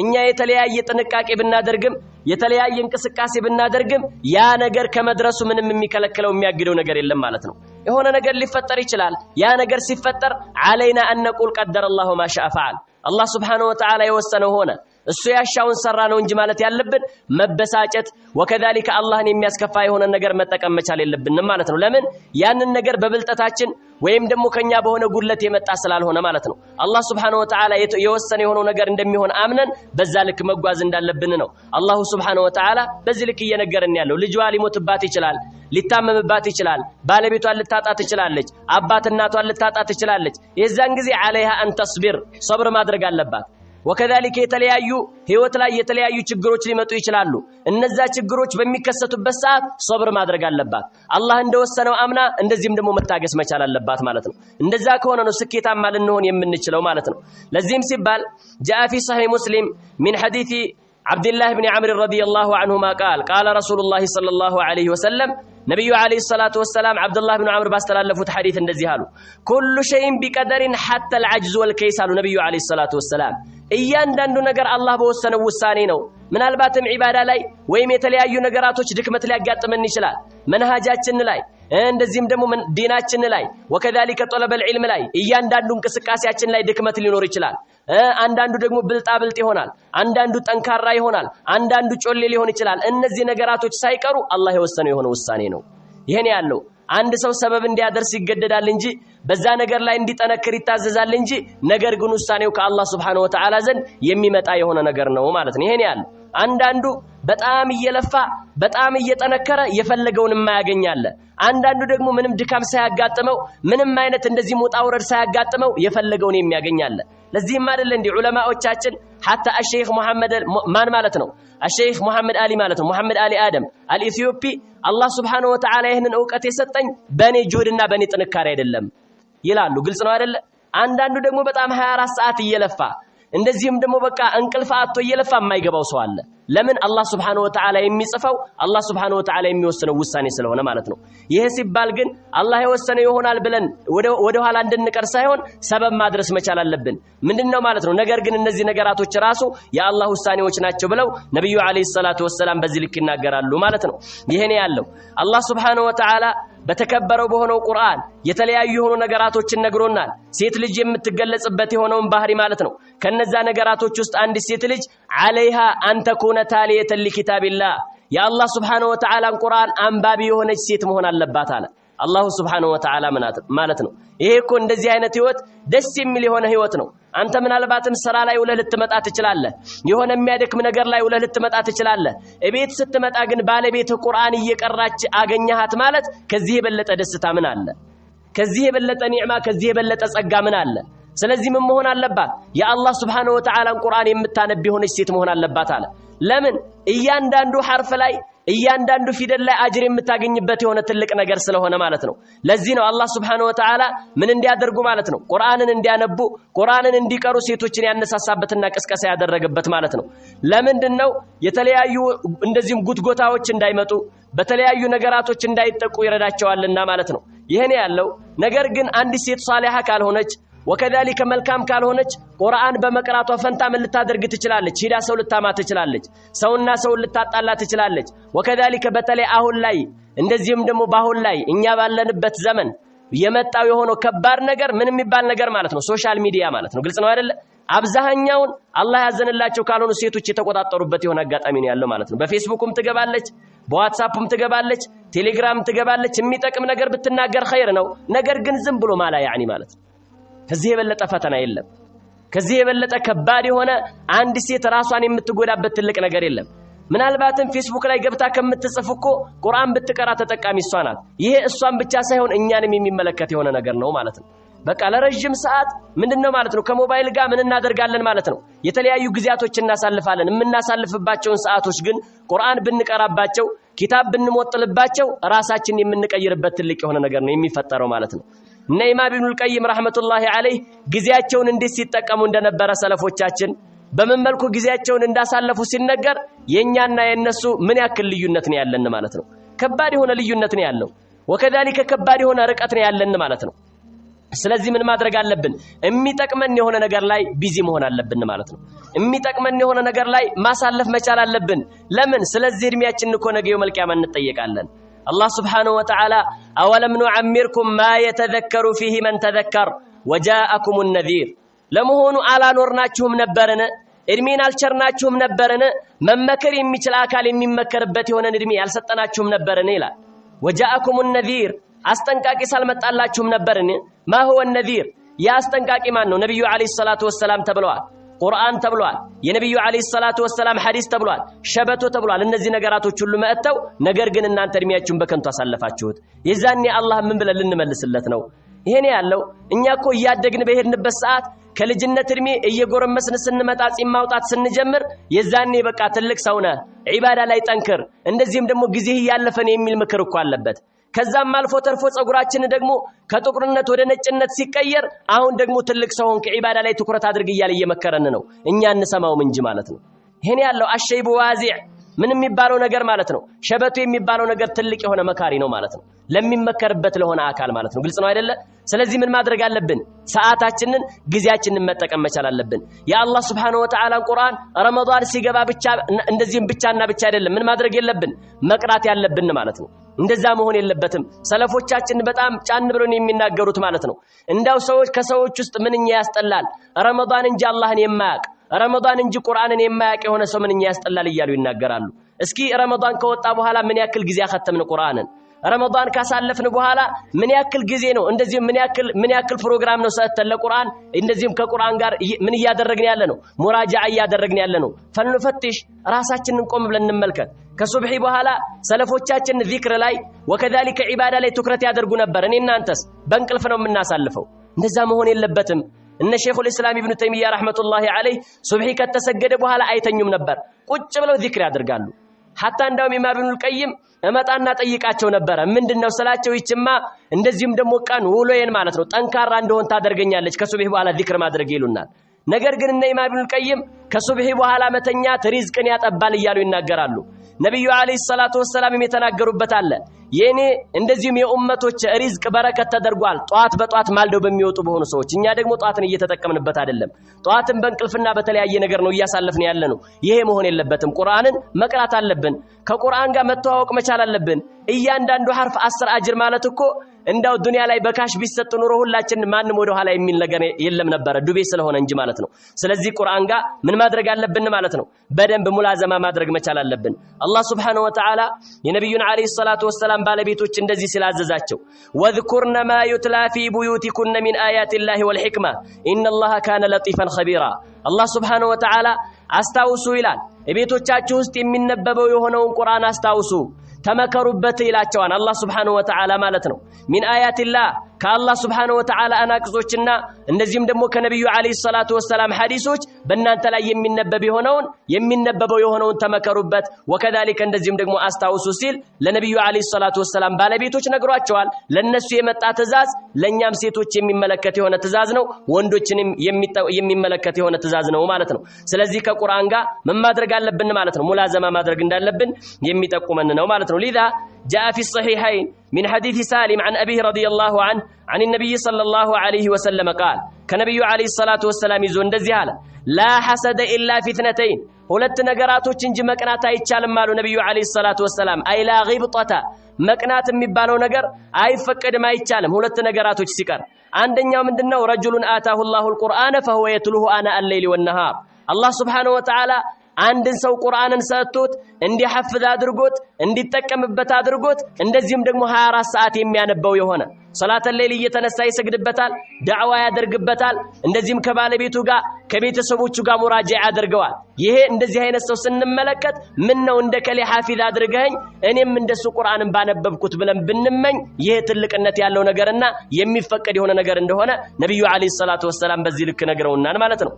Speaker 1: እኛ የተለያየ ጥንቃቄ ብናደርግም የተለያየ እንቅስቃሴ ብናደርግም ያ ነገር ከመድረሱ ምንም የሚከለክለው የሚያግደው ነገር የለም ማለት ነው የሆነ ነገር ሊፈጠር ይችላል ያ ነገር ሲፈጠር علينا ان نقول قدر الله ما شاء فعل አላህ Subhanahu Wa Ta'ala የወሰነው ሆነ እሱ ያሻውን ሰራ ነው እንጂ ማለት ያለብን መበሳጨት ወከذلك አላህን የሚያስከፋ የሆነ ነገር መጠቀም መቻል የለብንም ማለት ነው ለምን ያንን ነገር በብልጠታችን ወይም ደግሞ ከኛ በሆነ ጉድለት የመጣ ስላልሆነ ማለት ነው አላህ Subhanahu Wa Ta'ala የወሰነ የሆነው ነገር እንደሚሆን አምነን በዛ ልክ መጓዝ እንዳለብን ነው አላህ Subhanahu Wa Ta'ala በዚህ ልክ እየነገረን ያለው ልጇ ሊሞትባት ይችላል ሊታመምባት ይችላል ባለቤቷን ልታጣ ትችላለች አባት እናቷን ልታጣ ትችላለች የዛን ጊዜ عليها ان تصبر صبر ማድረግ አለባት ወከذلك የተለያዩ ህይወት ላይ የተለያዩ ችግሮች ሊመጡ ይችላሉ እነዛ ችግሮች በሚከሰቱበት ሰዓት ሶብር ማድረግ አለባት አላህ እንደወሰነው አምና እንደዚህም ደግሞ መታገስ መቻል አለባት ማለት ነው እንደዛ ከሆነ ነው ስኬታማ ልንሆን የምንችለው ማለት ነው ለዚህም ሲባል جاء في صحيح مسلم من حديث عبد الله بن عمرو رضي الله عنهما قال رسول الله صلى الله عليه وسلم نبي عليه الصلاة والسلام عبد الله بن عمرو باستلفت حديث እንደዚህ አሉ كل شيء بقدر حتى العجز والكيس አሉ ነብዩ عليه الصلاة والسلام እያንዳንዱ ነገር አላህ በወሰነው ውሳኔ ነው ምናልባትም ዒባዳ ላይ ወይም የተለያዩ ነገራቶች ድክመት ሊያጋጥመን ይችላል መንሃጃችን ላይ እንደዚህም ደግሞ ዲናችን ላይ ወከذلك طلب العلم ላይ እያንዳንዱ እንቅስቃሴያችን ላይ ድክመት ሊኖር ይችላል አንዳንዱ ደግሞ ብልጣብልጥ ይሆናል አንዳንዱ ጠንካራ ይሆናል አንዳንዱ ጮሌ ሊሆን ይችላል እነዚህ ነገራቶች ሳይቀሩ አላህ የወሰነው የሆነ ውሳኔ ነው ይሄን ያለው አንድ ሰው ሰበብ እንዲያደርስ ይገደዳል እንጂ በዛ ነገር ላይ እንዲጠነክር ይታዘዛል እንጂ ነገር ግን ውሳኔው ከአላህ Subhanahu Wa Ta'ala ዘንድ የሚመጣ የሆነ ነገር ነው ማለት ነው ይሄን ያለው አንዳንዱ በጣም እየለፋ በጣም እየጠነከረ የፈለገውን የማያገኛለ አንዳንዱ ደግሞ ምንም ድካም ሳያጋጥመው ምንም አይነት እንደዚህ ሙጣውረድ ሳያጋጥመው የፈለገውን የሚያገኛለ ለዚህም አይደል እንዲ ዑለማዎቻችን حتى الشيخ محمد ማን ማለት ነው الشيخ محمد علي ማለት ነው محمد علي آدم الإثيوبي الله سبحانه وتعالى ይህንን ዕውቀት የሰጠኝ በኔ ጆድና በኔ ጥንካሬ አይደለም ይላሉ ግልጽ ነው አይደል አንዳንዱ ደግሞ በጣም 24 ሰዓት እየለፋ እንደዚህም ደግሞ በቃ እንቅልፍ አጥቶ እየለፋ የማይገባው ሰው አለ ለምን አላህ Subhanahu Wa Ta'ala የሚጽፈው አላህ Subhanahu Wa Ta'ala የሚወስነው ውሳኔ ስለሆነ ማለት ነው ይሄ ሲባል ግን አላህ የወሰነው ይሆናል ብለን ወደ ኋላ እንድንቀር ሳይሆን ሰበብ ማድረስ መቻል አለብን ምንድነው ማለት ነው ነገር ግን እነዚህ ነገራቶች ራሱ የአላህ ውሳኔዎች ናቸው ብለው ነብዩ አለይሂ ሰላቱ ወሰለም በዚህ ልክ ይናገራሉ ማለት ነው ይሄን ያለው አላህ Subhanahu Wa Ta'ala በተከበረው በሆነው ቁርአን የተለያዩ የሆኑ ነገራቶችን ነግሮናል ሴት ልጅ የምትገለጽበት የሆነውን ባህሪ ማለት ነው ከነዛ ነገራቶች ውስጥ አንድ ሴት ልጅ عليها أن تكون تالية لكتاب الله يا الله سبحانه وتعالى القرآن አንባቢ የሆነች ሴት መሆን አለባት አለ አላህ Subhanahu Wa Ta'ala ማለት ነው ይሄ እኮ እንደዚህ አይነት ህይወት ደስ የሚል የሆነ ህይወት ነው አንተ ምናልባትም ስራ ላይ ውለህ ልትመጣ ትችላለህ የሆነ የሚያደክም ነገር ላይ ውለህ ልትመጣ ትችላለህ እቤት ስትመጣ ግን ባለቤት ቁርአን እየቀራች አገኛሃት ማለት ከዚህ የበለጠ ደስታ ምን አለ ከዚህ የበለጠ ኒዕማ ከዚህ የበለጠ ጸጋ ምን አለ ስለዚህ ምን መሆን አለባት የአላህ Subhanahu Wa Ta'ala ቁርአን የምታነብ የሆነች ሴት መሆን አለባት አለ ለምን እያንዳንዱ ሐርፍ ላይ እያንዳንዱ ፊደል ላይ አጅር የምታገኝበት የሆነ ትልቅ ነገር ስለሆነ ማለት ነው ለዚህ ነው አላህ Subhanahu Wa Ta'ala ምን እንዲያደርጉ ማለት ነው ቁርአንን እንዲያነቡ ቁርአንን እንዲቀሩ ሴቶችን ያነሳሳበትና ቅስቀሳ ያደረገበት ማለት ነው ለምንድነው የተለያዩ እንደዚህም ጉትጎታዎች እንዳይመጡ በተለያዩ ነገራቶች እንዳይጠቁ ይረዳቸዋልና ማለት ነው ይሄን ያለው ነገር ግን አንድ ሴት ሷሊሃ ካልሆነች وكذلك መልካም ካልሆነች ቁርአን በመቅራቷ ፈንታ ምን ልታደርግ ትችላለች ሄዳ ሰው ልታማ ትችላለች ሰውና ሰው ልታጣላ ትችላለች وكذلك በተለይ አሁን ላይ እንደዚህም ደግሞ ባሁን ላይ እኛ ባለንበት ዘመን የመጣው የሆነው ከባድ ነገር ምን የሚባል ነገር ማለት ነው ሶሻል ሚዲያ ማለት ነው ግልጽ ነው አይደል አብዛኛውን አላህ ያዘንላቸው ካልሆኑ ሴቶች የተቆጣጠሩበት የሆነ አጋጣሚ ነው ያለው ማለት ነው በፌስቡክም ትገባለች በዋትስአፕም ትገባለች ቴሌግራም ትገባለች የሚጠቅም ነገር ብትናገር ኸይር ነው ነገር ግን ዝም ብሎ ማላ ያኒ ማለት ነው ከዚህ የበለጠ ፈተና የለም ከዚህ የበለጠ ከባድ የሆነ አንድ ሴት ራሷን የምትጎዳበት ትልቅ ነገር የለም ምናልባትም ፌስቡክ ላይ ገብታ ከምትጽፍኮ ቁርአን ብትቀራ ተጠቃሚ እሷ ናት ይሄ እሷን ብቻ ሳይሆን እኛንም የሚመለከት የሆነ ነገር ነው ማለት ነው በቃ ለረጅም ሰዓት ምንድነው ማለት ነው ከሞባይል ጋር ምን እናደርጋለን ማለት ነው የተለያዩ ጊዜያቶችን እናሳልፋለን የምናሳልፍባቸውን ሰዓቶች ግን ቁርአን ብንቀራባቸው ኪታብ ብንሞጥልባቸው ራሳችንን የምንቀይርበት ትልቅ የሆነ ነገር ነው የሚፈጠረው ማለት ነው ኢማም ኢብኑል ቀይም ረህመቱላሂ ዐለይሂ ጊዜያቸውን እንዴት ሲጠቀሙ እንደነበረ ሰለፎቻችን በምን መልኩ ጊዜያቸውን እንዳሳለፉ ሲነገር የኛና የነሱ ምን ያክል ልዩነት ነው ያለን ማለት ነው ከባድ የሆነ ልዩነት ነው ያለው ወከዛሊከ ከባድ የሆነ ርቀት ነው ያለን ማለት ነው ስለዚህ ምን ማድረግ አለብን የሚጠቅመን የሆነ ነገር ላይ ቢዚ መሆን አለብን ማለት ነው የሚጠቅመን የሆነ ነገር ላይ ማሳለፍ መቻል አለብን ለምን ስለዚህ እድሜያችን እኮ ነገ የውመል ቂያማ እንጠየቃለን الله سبحانه وتعالى أولم نعمركم ما يتذكر فيه من تذكر وجاءكم النذير لمهون على نورناچهم نبرنا ادمين الچرناچهم نبرنا ممكر يميچل አካል የሚመከርበት የሆነ እድሜ ያልሰጠናችሁም ነበርና ይላል وجاءكم النذير አስጠንቃቂ ሳልመጣላችሁም ነበርና ما هو النذير يا አስጠንቃቂ ማን ነው ነብዩ አለይሂ ሰላቱ ወሰለም ተብለዋል ቁርአን ተብሏል የነብዩ አለይሂ ሰላቱ ወሰለም ሐዲስ ተብሏል ሸበቶ ተብሏል እነዚህ ነገራቶች ሁሉ መጥተው ነገር ግን እናንተ እድሜያችሁን በከንቱ አሳለፋችሁት የዛኔ አላህ ምን ብለን ልንመልስለት ነው ይሄን ያለው እኛኮ ያደግን በሄድንበት ሰዓት ከልጅነት እድሜ እየጎረመስን ስንመጣ ጺም ማውጣት ስንጀምር የዛኔ በቃ ትልቅ ሰው ነህ ዒባዳ ላይ ጠንክር እንደዚህም ደግሞ ጊዜ ያለፈን የሚል ምክር እኮ አለበት ከዛም አልፎ ተርፎ ጸጉራችን ደግሞ ከጥቁርነት ወደ ነጭነት ሲቀየር አሁን ደግሞ ትልቅ ሰው ሆንክ ዒባዳ ላይ ትኩረት አድርግ ይያል እየመከረን ነው እኛ እንሰማውም እንጂ ማለት ነው ይሄን ያለው አሸይቡ ዋዚዕ ምን የሚባለው ነገር ማለት ነው ሸበቱ የሚባለው ነገር ትልቅ የሆነ መካሪ ነው ማለት ነው ለሚመከርበት ለሆነ አካል ማለት ነው ግልጽ ነው አይደለ ስለዚህ ምን ማድረግ አለብን ሰዓታችንን ጊዜያችንን መጠቀም መቻል አለብን የአላህ Subhanahu Wa Ta'ala ቁርአን ረመዳን ሲገባ ብቻ እንደዚህም ብቻና ብቻ አይደለም ምን ማድረግ የለብን መቅራት ያለብን ማለት ነው እንደዛ መሆን የለበትም ሰለፎቻችን በጣም ጫን ብሎን የሚናገሩት ማለት ነው እንዳው ሰዎች ከሰዎች ውስጥ ምንኛ ያስጠላል ረመዳን እንጂ አላህን የማያውቅ ረመዳን እንጂ ቁርአንን የማያውቅ የሆነ ሰው ምንኛ ያስጠላል እያሉ ይናገራሉ እስኪ ረመዳን ከወጣ በኋላ ምን ያክል ጊዜ አከተምን ቁርአንን ረመዳን ካሳለፍን በኋላ ምን ያክል ጊዜ ነው እንደዚህ ምን ያክል ፕሮግራም ነው ሰተን ለቁርአን እንደዚህም ከቁርአን ጋር ምን ያደረግን ያለ ነው ሙራጃዓ ያደረግን ያለ ነው ፈንፈትሽ ራሳችንን ቆም ብለን እንመልከት ከሱብሂ በኋላ ሰለፎቻችን ዚክር ላይ ወከذلك ዒባዳ ላይ ትኩረት ያደርጉ ነበር እኔና አንተስ በእንቅልፍ ነው የምናሳልፈው እንደዛ መሆን የለበትም እነ ሸይኹል ኢስላም ኢብኑ ተይሚያ ረህመቱላሂ ዐለይሂ ሱብሂ ከተሰገደ በኋላ አይተኙም ነበር ቁጭ ብለው ዚክር ያደርጋሉ حتى እንደውም ኢማም ኢብኑል ቀይም እመጣና ጠይቃቸው ነበር ምንድነው ስላቸው ይችማ እንደዚህም ደሞ ቀን ውሎዬን ማለት ነው ጠንካራ እንደሆን ታደርገኛለች ከሱብሂ በኋላ ዚክር ማድረግ ይሉናል ነገር ግን እነ ኢማም ኢብኑል ቀይም ከሱብሂ በኋላ መተኛት ሪዝቅን ያጠባል ይያሉ ይናገራሉ ነብዩ አለይሂ ሰላቱ ወሰለም የተናገሩበት አለ የኔ እንደዚህም የኡመቶች ሪዝቅ በረከት ተደርጓል ጧት በጧት ማልደው በሚወጡ በሆኑ ሰዎች እኛ ደግሞ ጧትን እየተጠቀምንበት አይደለም ጧትን በእንቅልፍና በተለያየ ነገር ነው እያሳለፍን ያለነው ይሄ መሆን የለበትም ቁርአንን መቅራት አለብን ከቁርአን ጋር መተዋወቅ መቻል አለብን እያንዳንዱ ሐርፍ 10 አጅር ማለት እኮ እንዳው ዱንያ ላይ በካሽ ቢሰጥ ኑሮ ሁላችን ማንንም ወደ ኋላ የሚል ነገር የለም ነበር ዱቤ ስለሆነ እንጂ ማለት ነው ስለዚህ ቁርአን ጋር ምን ማድረግ አለብን ማለት ነው በደንብ ሙላዘማ ማድረግ መቻል አለብን አላህ Subhanahu Wa Ta'ala የነብዩን አለይሂ ሰላቱ ወሰለም ባለቤቶች እንደዚህ ስላዘዛቸው ወذكرن ما يتلى في بيوتكن من آيات الله والحكمة إن الله كان لطيفا خبيرا አላህ Subhanahu Wa Ta'ala አስታውሱ ይላል ቤቶቻችሁ ውስጥ የሚነበበው የሆነውን ቁርአን አስታውሱ ተመከሩበት ይላቸዋል አላህ Subhanahu Wa Ta'ala ማለት ነው ሚን አያቲላህ ከአላህ Subhanahu Wa Ta'ala አናቅጾችና እንደዚህም ደግሞ ከነብዩ አለይሂ ሰላቱ ወሰለም ሐዲሶች በእናንተ ላይ የሚነበበው የሆነውን ተመከሩበት ወከذلك እንደዚህም ደግሞ አስታውሱ ሲል ለነብዩ አለይሂ ሰላቱ ወሰለም ባለቤቶች ነግሯቸዋል ለነሱ የመጣ ትእዛዝ ለኛም ሴቶች የሚመለከት የሆነ ትእዛዝ ነው ወንዶችንም የሚመለከት የሆነ ትእዛዝ ነው ማለት ነው ስለዚህ ከቁርአን ጋር ምን ማድረግ አለብን ማለት ነው ሙላዘማ ማድረግ እንዳለብን የሚጠቁመን ነው ማለት ነው لذا جاء في الصحيحين من حديث سالم عن أبيه رضي الله عنه عن النبي صلى الله عليه وسلم قال كنبي عليه الصلاة والسلام يزون دزيالا لا حسد إلا في اثنتين ሁለት ነገራቶች እንጂ መቅናት አይቻልም አሉ ነብዩ አለይሂ ሰላቱ ወሰለም አይ ላ ጊብጣታ መቅናት የሚባለው ነገር አይፈቀድም አይቻልም ሁለት ነገራቶች ሲቀር አንደኛው ምንድነው ረጁሉን አታሁ አላሁል ቁርአነ فهو يتلوه آناء الليل والنهار አላህ Subhanahu Wa Ta'ala አንድን ሰው ቁርአንን ሰጥቶት እንዲሐፍዝ አድርጎት እንዲጠቀምበት አድርጎት እንደዚህም ደግሞ 24 ሰዓት የሚያነበው የሆነ ሶላተ ሌሊት እየተነሳ ይሰግድበታል ዳዕዋ ያደርግበታል እንደዚህም ከባለቤቱ ጋር ከቤተሰቦቹ ጋር ሙራጃዓ ያደርገዋል ይሄ እንደዚህ አይነት ሰው ስንመለከት ምን ነው እንደከለ ሐፊዝ አድርገኝ እኔም እንደሱ ቁርአንን ባነበብኩት ብለን ብንመኝ ይሄ ትልቅነት ያለው ነገርና የሚፈቀድ የሆነ ነገር እንደሆነ ነብዩ አለይሂ ሰላቱ ወሰለም በዚህ ልክ ነግረውናል ማለት ነው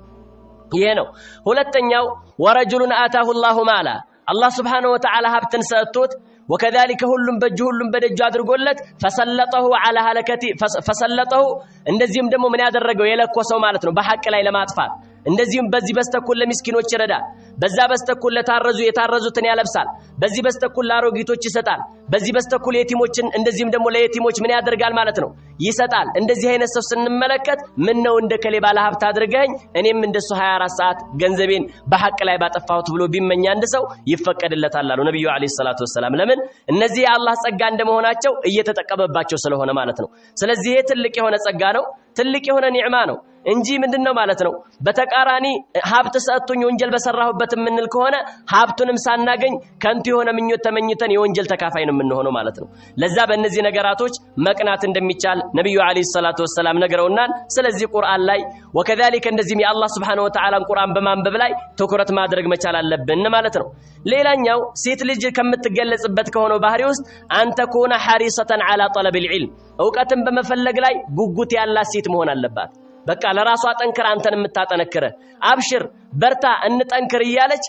Speaker 1: ይሄ ነው ሁለተኛው ወረጁሉን አታሁ አላሁ ማላ አላህ Subhanahu Wa Ta'ala ሀብትን ሰጥቶት وكذلك ሁሉም በደጁ አድርጎለት فسلطه على هلكتي فسلطه እንደዚህም ደግሞ ምን ያደረገው የለኮሰው ማለት ነው በሐቅ ላይ ለማጥፋት እንደዚህም በዚህ በስተኩል ለሚስኪኖች ይረዳል በዛ በስተኩል የታረዙትን ያለብሳል በዚህ በስተኩል ለአሮጊቶች ይሰጣል በዚህ በስተኩል የቲሞችን እንደዚህም ደግሞ ለየቲሞች ምን ያደርጋል ማለት ነው ይሰጣል እንደዚህ አይነት ሰው ስንመለከት ምን ነው እንደከለ ባለ ሀብት አድርገኝ እኔም እንደሱ 24 ሰዓት ገንዘቤን በሐቅ ላይ ባጠፋሁት ብሎ ቢመኛ አንድ ሰው ይፈቀድለታል አሉ ነብዩ አለይሂ ሰላቱ ወሰለም ለምን እነዚህ የአላህ ጸጋ እንደመሆናቸው እየተጠቀመባቸው ስለሆነ ማለት ነው ስለዚህ ይሄ ትልቅ የሆነ ጸጋ ነው ትልቅ የሆነ ኒዕማ ነው እንጂ ምንድነው ማለት ነው በተቃራኒ ሀብት ሰጥቶኝ ወንጀል በሰራሁበት ምንል ከሆነ ሀብቱንም ሳናገኝ ከንቱ የሆነ ምኞት ተመኝተን የወንጀል ተካፋይ ነው የምንሆነው ማለት ነው ለዛ በእነዚህ ነገራቶች መቅናት እንደሚቻል ነብዩ አለይሂ ሰላቱ ወሰለም ነገረውናል ስለዚህ ቁርአን ላይ ወከذلك እንደዚህም የአላህ Subhanahu Wa Ta'ala ቁርአን በማንበብ ላይ ትኩረት ማድረግ መቻል አለብን ማለት ነው ሌላኛው ሴት ልጅ ከምትገለጽበት ከሆነው ባህሪ ውስጥ አንተ ኮና ሐሪሰተን على طلب العلم ዕውቀትን በመፈለግ ላይ ጉጉት ያላት ሴት መሆን አለባት በቃ ለራሷ ጠንክራ አንተን የምታጠነክረ አብሽር በርታ እንጠንክር እያለች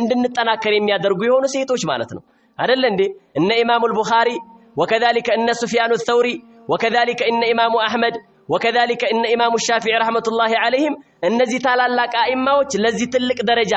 Speaker 1: እንድንጠናከር የሚያደርጉ የሆኑ ሴቶች ማለት ነው አይደል እንዴ እነ ኢማሙ አልቡኻሪ وكذلك ان سفيان الثوري وكذلك ان امام احمد وكذلك ان امام الشافعي رحمه الله عليهم እነዚህ ታላላቅ አኢማዎች ለዚህ ትልቅ ደረጃ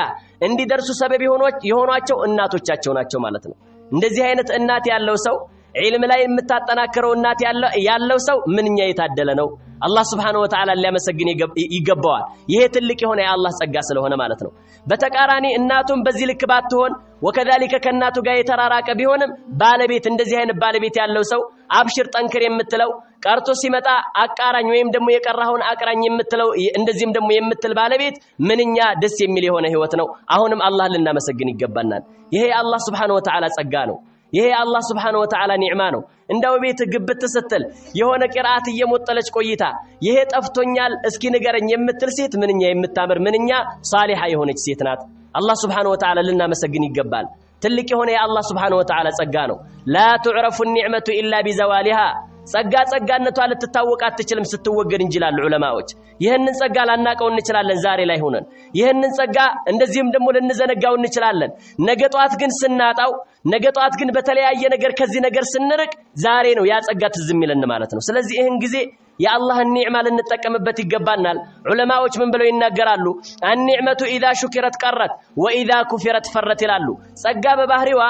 Speaker 1: እንዲደርሱ ሰበብ የሆኗቸው እናቶቻቸው ናቸው ማለት ነው። እንደዚህ አይነት እናት ያለው ሰው ዒልም ላይ የምታጠናክረው እናት ያለው ሰው ምንኛ የታደለ ነው። አላህ Subhanahu Wa Ta'ala ሊያመሰግን ይገባዋል። ይሄ ትልቅ የሆነ የአላህ ጸጋ ስለሆነ ማለት ነው። በተቃራኒ እናቱም በዚህ ልክ ባትሆን ወከዛሊከ ከናቱ ጋር የተራራቀ ቢሆንም ባለቤት እንደዚህ አይነት ባለቤት ያለው ሰው አብሽር ጠንክር የምትለው ቀርቶ ሲመጣ አቃራኝ ወይም ደግሞ የቀራውን አቅራኝ የምትለው እንደዚህም ደግሞ የምትል ባለቤት ምንኛ ደስ የሚል የሆነ ህይወት ነው። አሁንም አላህ ልናመሰግን ይገባናል። ይሄ የአላህ Subhanahu Wa Ta'ala ጸጋ ነው። ይሄ አላህ Subhanahu Wa Ta'ala ኒዕማ ነው። እንዳው ቤት ግብት ስትል የሆነ ቂራአት እየሞጠለች ቆይታ ይሄ ጠፍቶኛል እስኪ ንገረኝ የምትል ሴት ምንኛ የምታምር ምንኛ ሷሊሃ የሆነች ሴት ናት። አላህ Subhanahu Wa Ta'ala ልናመሰግን ይገባል። ትልቅ የሆነ የአላህ Subhanahu Wa Ta'ala ጸጋ ነው። ላ ትዕረፉ النعمة إلا بزوالها ጸጋነቷ ልትታወቅ አትችልም ስትወገድ እንጅላል ዑለማዎች። ይሄንን ጸጋ ላናቀው እንችላለን ዛሬ ላይ ሆነን ይሄንን ጸጋ እንደዚህም ደግሞ ልንዘነጋው እንችላለን። ነገ ጧት ግን ስናጣው ነገ ጧት ግን በተለያየ ነገር ከዚህ ነገር ስንርቅ ዛሬ ነው ያ ጸጋ ትዝ የሚለን ማለት ነው። ስለዚህ ይሄን ጊዜ የአላህን ኒዕማ ልንጠቀምበት ይገባናል። ዑለማዎች ምን ብለው ይናገራሉ? النعمة إذا شكرت قرت وإذا كفرت فرت ይላሉ። ጸጋ በባህሪዋ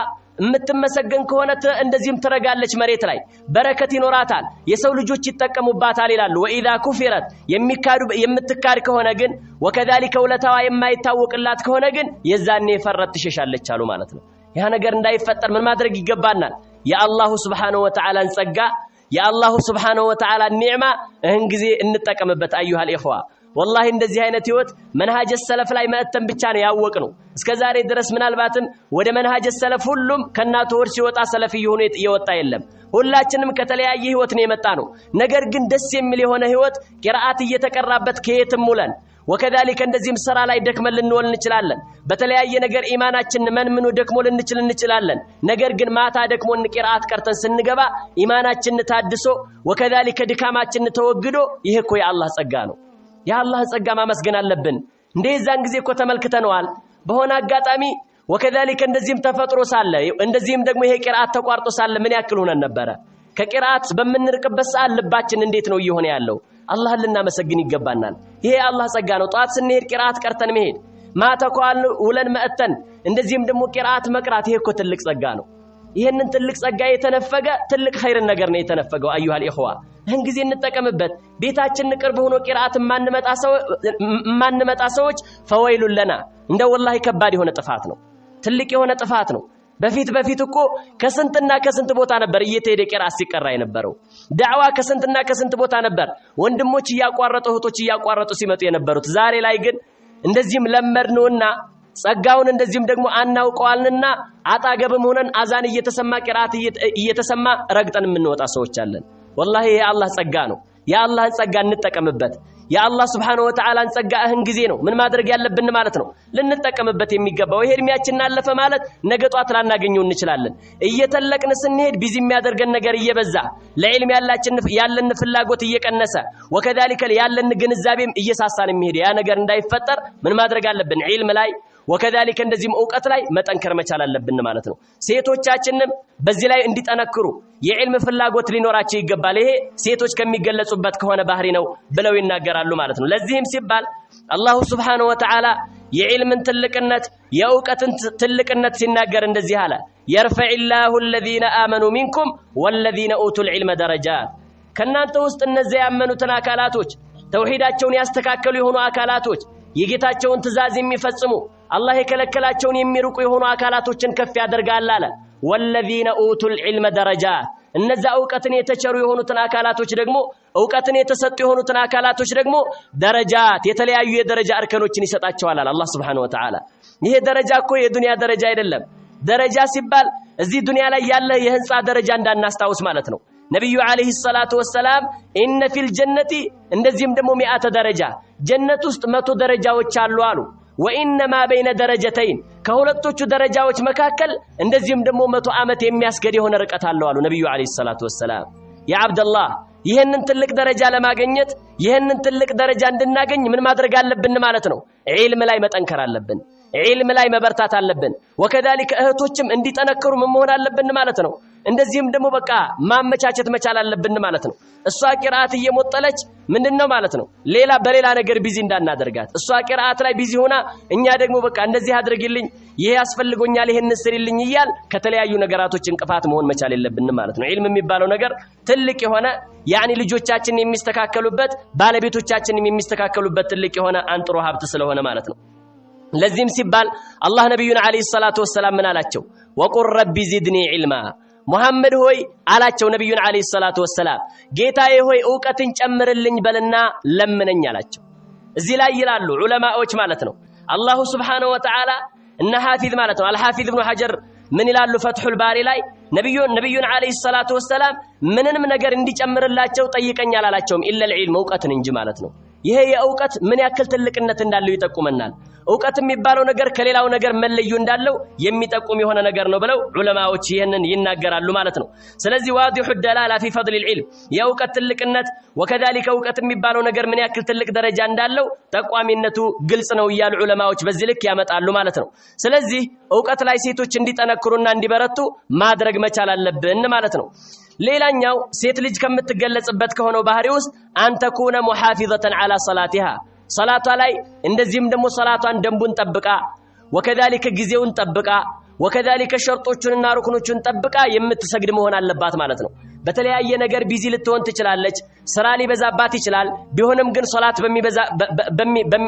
Speaker 1: የምትመሰገን ከሆነ እንደዚህም ትረጋለች መሬት ላይ በረከት ይኖራታል የሰው ልጆች ይጠቀሙባታል ይላሉ። ወኢዛ ኩፊረት የምትካድ ከሆነ ግን ወከዛሊከ ውለታዋ የማይታወቅላት ከሆነ ግን የዛኔ ፈረት ትሸሻለች አሉ ማለት ነው። ያ ነገር እንዳይፈጠር ምን ማድረግ ይገባናል? የአላሁ Subhanahu Wa Ta'ala ጸጋ የአላሁ Subhanahu Wa Ta'ala ኒዕማ እህን ጊዜ እንጠቀምበት አዩሃል ኢኽዋ። والله እንደዚህ አይነት ህይወት መንሃጀ ሰለፍ ላይ መተን ብቻ ነው ያወቅነው። እስከዛሬ ድረስ ምናልባትም ወደ መንሃጀ ሰለፍ ሁሉም ከናቱ ወር ሲወጣ ሰለፍ ይሁን የወጣ የለም። ሁላችንም ከተለያየ ህይወት ነው የመጣ ነው። ነገር ግን ደስ የሚል የሆነ ህይወት ቂራአት እየተቀራበት ከየትም ሙለን ወከዛሊከ እንደዚህም ስራ ላይ ደክመን ልንወል እንችላለን። በተለያየ ነገር ኢማናችን መንምኑ ደክሞ ልንችል እንችላለን። ነገር ግን ማታ ደክሞን ቂራአት ቀርተን ስንገባ ኢማናችን ታድሶ ወከዛሊከ ድካማችን ተወግዶ ይሄ እኮ የአላህ ጸጋ ነው። የአላህ ጸጋ ማመስገን አለብን። እንደዛን ጊዜ እኮ ተመልክተነዋል በሆነ አጋጣሚ ወከዛሊከ እንደዚህም ተፈጥሮ ሳለ እንደዚህም ደግሞ ይሄ ቂራአት ተቋርጦ ሳለ ምን ያክል ሆነን ነበር? ከቂራአት በምንርቅበት ሰዓት ልባችን እንዴት ነው እየሆነ ያለው? አላህን ልናመሰግን ይገባናል። ይሄ የአላህ ጸጋ ነው። ጧት ስንሄድ ቂራአት ቀርተን መሄድ ማታ ቋል ውለን መእተን እንደዚህም ደግሞ ቂራአት መቅራት ይሄ እኮ ትልቅ ጸጋ ነው። ይሄንን ትልቅ ጸጋ የተነፈገ ትልቅ ኸይር ነገር ነው የተነፈገው አዩሃል ኢኽዋ። ይሄን ጊዜ እንጠቀምበት። ቤታችን ቅርብ ሆኖ ቂራአት ማንመጣ ሰዎች ፈወይሉ ለና እንደ ወላሂ ከባድ የሆነ ጥፋት ነው። ትልቅ የሆነ ጥፋት ነው። በፊት እኮ ከስንትና ከስንት ቦታ ነበር እየተሄደ ቂራአት ሲቀራ የነበረው። ዳዕዋ ከስንትና ከስንት ቦታ ነበር ወንድሞች እያቋረጡ እህቶች እያቋረጡ ሲመጡ የነበሩት። ዛሬ ላይ ግን እንደዚህም ለመድነውና ጸጋውን እንደዚህም ደግሞ አናውቀዋልና አጣገብም ሆነን አዛን እየተሰማ ቂራአት እየተሰማ ረግጠን የምንወጣ ሰዎች አለን። والله يا الله ጸጋ ነው። ያ አላህን ጸጋ እንጠቀምበት። ያ አላህ Subhanahu Wa Ta'ala ጸጋ እህን ጊዜ ነው ምን ማድረግ ያለብን ማለት ነው ልንጠቀምበት የሚገባው። ይሄ እድሜያችን አለፈ ማለት ነገ ጧት ላናገኘው እንችላለን። እየተለቅን ስንሄድ ቢዚ የሚያደርገን ነገር እየበዛ ለዕልም ያለን ፍላጎት እየቀነሰ ወከዛሊከ ያለን ግንዛቤም እየሳሳን የሚሄድ ያ ነገር እንዳይፈጠር ምን ማድረግ አለብን? ዒልም ላይ ወከዛሊከ እንደዚህም ዕውቀት ላይ መጠንከር መቻል አለብን ማለት ነው። ሴቶቻችንም በዚህ ላይ እንዲጠነክሩ የዕልም ፍላጎት ሊኖራቸው ይገባል። ይሄ ሴቶች ከሚገለጹበት ከሆነ ባህሪ ነው ብለው ይናገራሉ ማለት ነው። ለዚህም ሲባል አላሁ Subhanahu Wa Ta'ala የዕልምን ትልቅነት የዕውቀትን ትልቅነት ሲናገር እንደዚህ አለ يرفعillahu الذين آمنوا منكم والذين أوتوا العلم درجات። ከናንተ ውስጥ እነዚያ ያመኑትን አካላቶች ተውሂዳቸውን ያስተካከሉ የሆኑ አካላቶች የጌታቸውን ትእዛዝ የሚፈጽሙ አላህ የከለከላቸውን የሚርቁ የሆኑ አካላቶችን ከፍ ያደርጋል አለ። والذين أوتوا العلم درجات እነዛ ዕውቀትን የተቸሩ የሆኑትን አካላቶች ደግሞ ዕውቀትን የተሰጡ የሆኑትን አካላቶች ደግሞ ደረጃት የተለያዩ የደረጃ እርከኖችን ይሰጣቸዋል አለ አላህ Subhanahu Wa Ta'ala። ይሄ ደረጃ እኮ የዱንያ ደረጃ አይደለም። ደረጃ ሲባል እዚህ ዱንያ ላይ ያለ የህንጻ ደረጃ እንዳናስታውስ ማለት ነው። ነብዩ አለይሂ ሰላቱ ወሰለም ኢነ ፊል ጀነቲ እንደዚህም ደግሞ 100 ደረጃ ጀነት ውስጥ 100 ደረጃዎች አሉ አሉ። ወኢነማ በይነ ደረጀተይን ከሁለቶቹ ደረጃዎች መካከል እንደዚህም ደግሞ 100 ዓመት የሚያስገድ የሆነ ርቀት አለው አሉ ነብዩ አለይሂ ሰላቱ ወሰለም። ያ አብደላህ ይሄንን ትልቅ ደረጃ ለማግኘት ይሄንን ትልቅ ደረጃ እንድናገኝ ምን ማድረግ አለብን ማለት ነው? ዒልም ላይ መጠንከር አለብን። ዒልም ላይ መበርታት አለብን ወከذلك እህቶችም እንዲጠነክሩ መሆን አለብን ማለት ነው እንደዚህም ደግሞ በቃ ማመቻቸት መቻል አለብን ማለት ነው እሷ ቂራአት እየሞጠለች ምንድነው ማለት ነው ሌላ በሌላ ነገር ቢዚ እንዳናደርጋት እሷ ቂራአት ላይ ቢዚ ሆና እኛ ደግሞ በቃ እንደዚህ አድርግልኝ ይሄ ያስፈልጎኛል ይሄን ስሪልኝ ይያል ከተለያዩ ነገራቶች እንቅፋት መሆን መቻል የለብን ማለት ነው ዒልም የሚባለው ነገር ትልቅ የሆነ ያኒ ልጆቻችን የሚስተካከሉበት ባለቤቶቻችን የሚስተካከሉበት ትልቅ የሆነ አንጥሮ ሀብት ስለሆነ ማለት ነው ለዚህም ሲባል አላህ ነብዩን አለይሂ ሰላቱ ወሰለም ምን አላቸው ወቁር ረቢ ዚድኒ ዒልማ ሙሐመድ ሆይ አላቸው ነብዩን አለይሂ ሰላቱ ወሰለም ጌታዬ ሆይ ዕውቀትን ጨምርልኝ በልና ለምነኝ አላቸው እዚህ ላይ ይላሉ ዑለማዎች ማለት ነው አላሁ ሱብሓነሁ ወተዓላ እነ ሐፊዝ ማለት ነው አልሐፊዝ ኢብኑ ሐጀር ምን ይላሉ ፈትሁል ባሪ ላይ ነብዩን አለይሂ ሰላቱ ወሰለም ምንንም ነገር እንዲጨምርላቸው ጠይቀኝ አላላቸውም ኢላ العلم ዕውቀትን እንጂ ማለት ነው ይሄ የዕውቀት ምን ያክል ትልቅነት እንዳለው ይጠቁመናል ዕውቀት የሚባለው ነገር ከሌላው ነገር መለዩ እንዳለው የሚጠቁም የሆነ ነገር ነው ብለው ዑለማዎች ይሄንን ይናገራሉ ማለት ነው ስለዚህ ዋዲሁ الدلاله في فضل العلم የዕውቀት ትልቅነት ወከذلك ዕውቀት የሚባለው ነገር ምን ያክል ትልቅ ደረጃ እንዳለው ጠቋሚነቱ ግልጽ ነው ይያሉ ዑለማዎች በዚህ ልክ ያመጣሉ ማለት ነው ስለዚህ ዕውቀት ላይ ሴቶች እንዲጠነክሩና እንዲበረቱ ማድረግ መቻል አለብን ማለት ነው ሌላኛው ሴት ልጅ ከምትገለጽበት ከሆነው ባህሪ ውስጥ አንተኩነ ሙሐፊዘተን على صلاتها صلاቷ ላይ እንደዚህም ደግሞ صلاቷን ደንቡን ጠብቃ ወከذلك ጊዜውን ጠብቃ ወከذلك ሸርጦቹንና ሩክኖቹን ጠብቃ የምትሰግድ መሆን አለባት ማለት ነው በተለያየ ነገር ቢዚ ልትሆን ትችላለች ስራ ሊበዛባት ይችላል ቢሆንም ግን ሶላት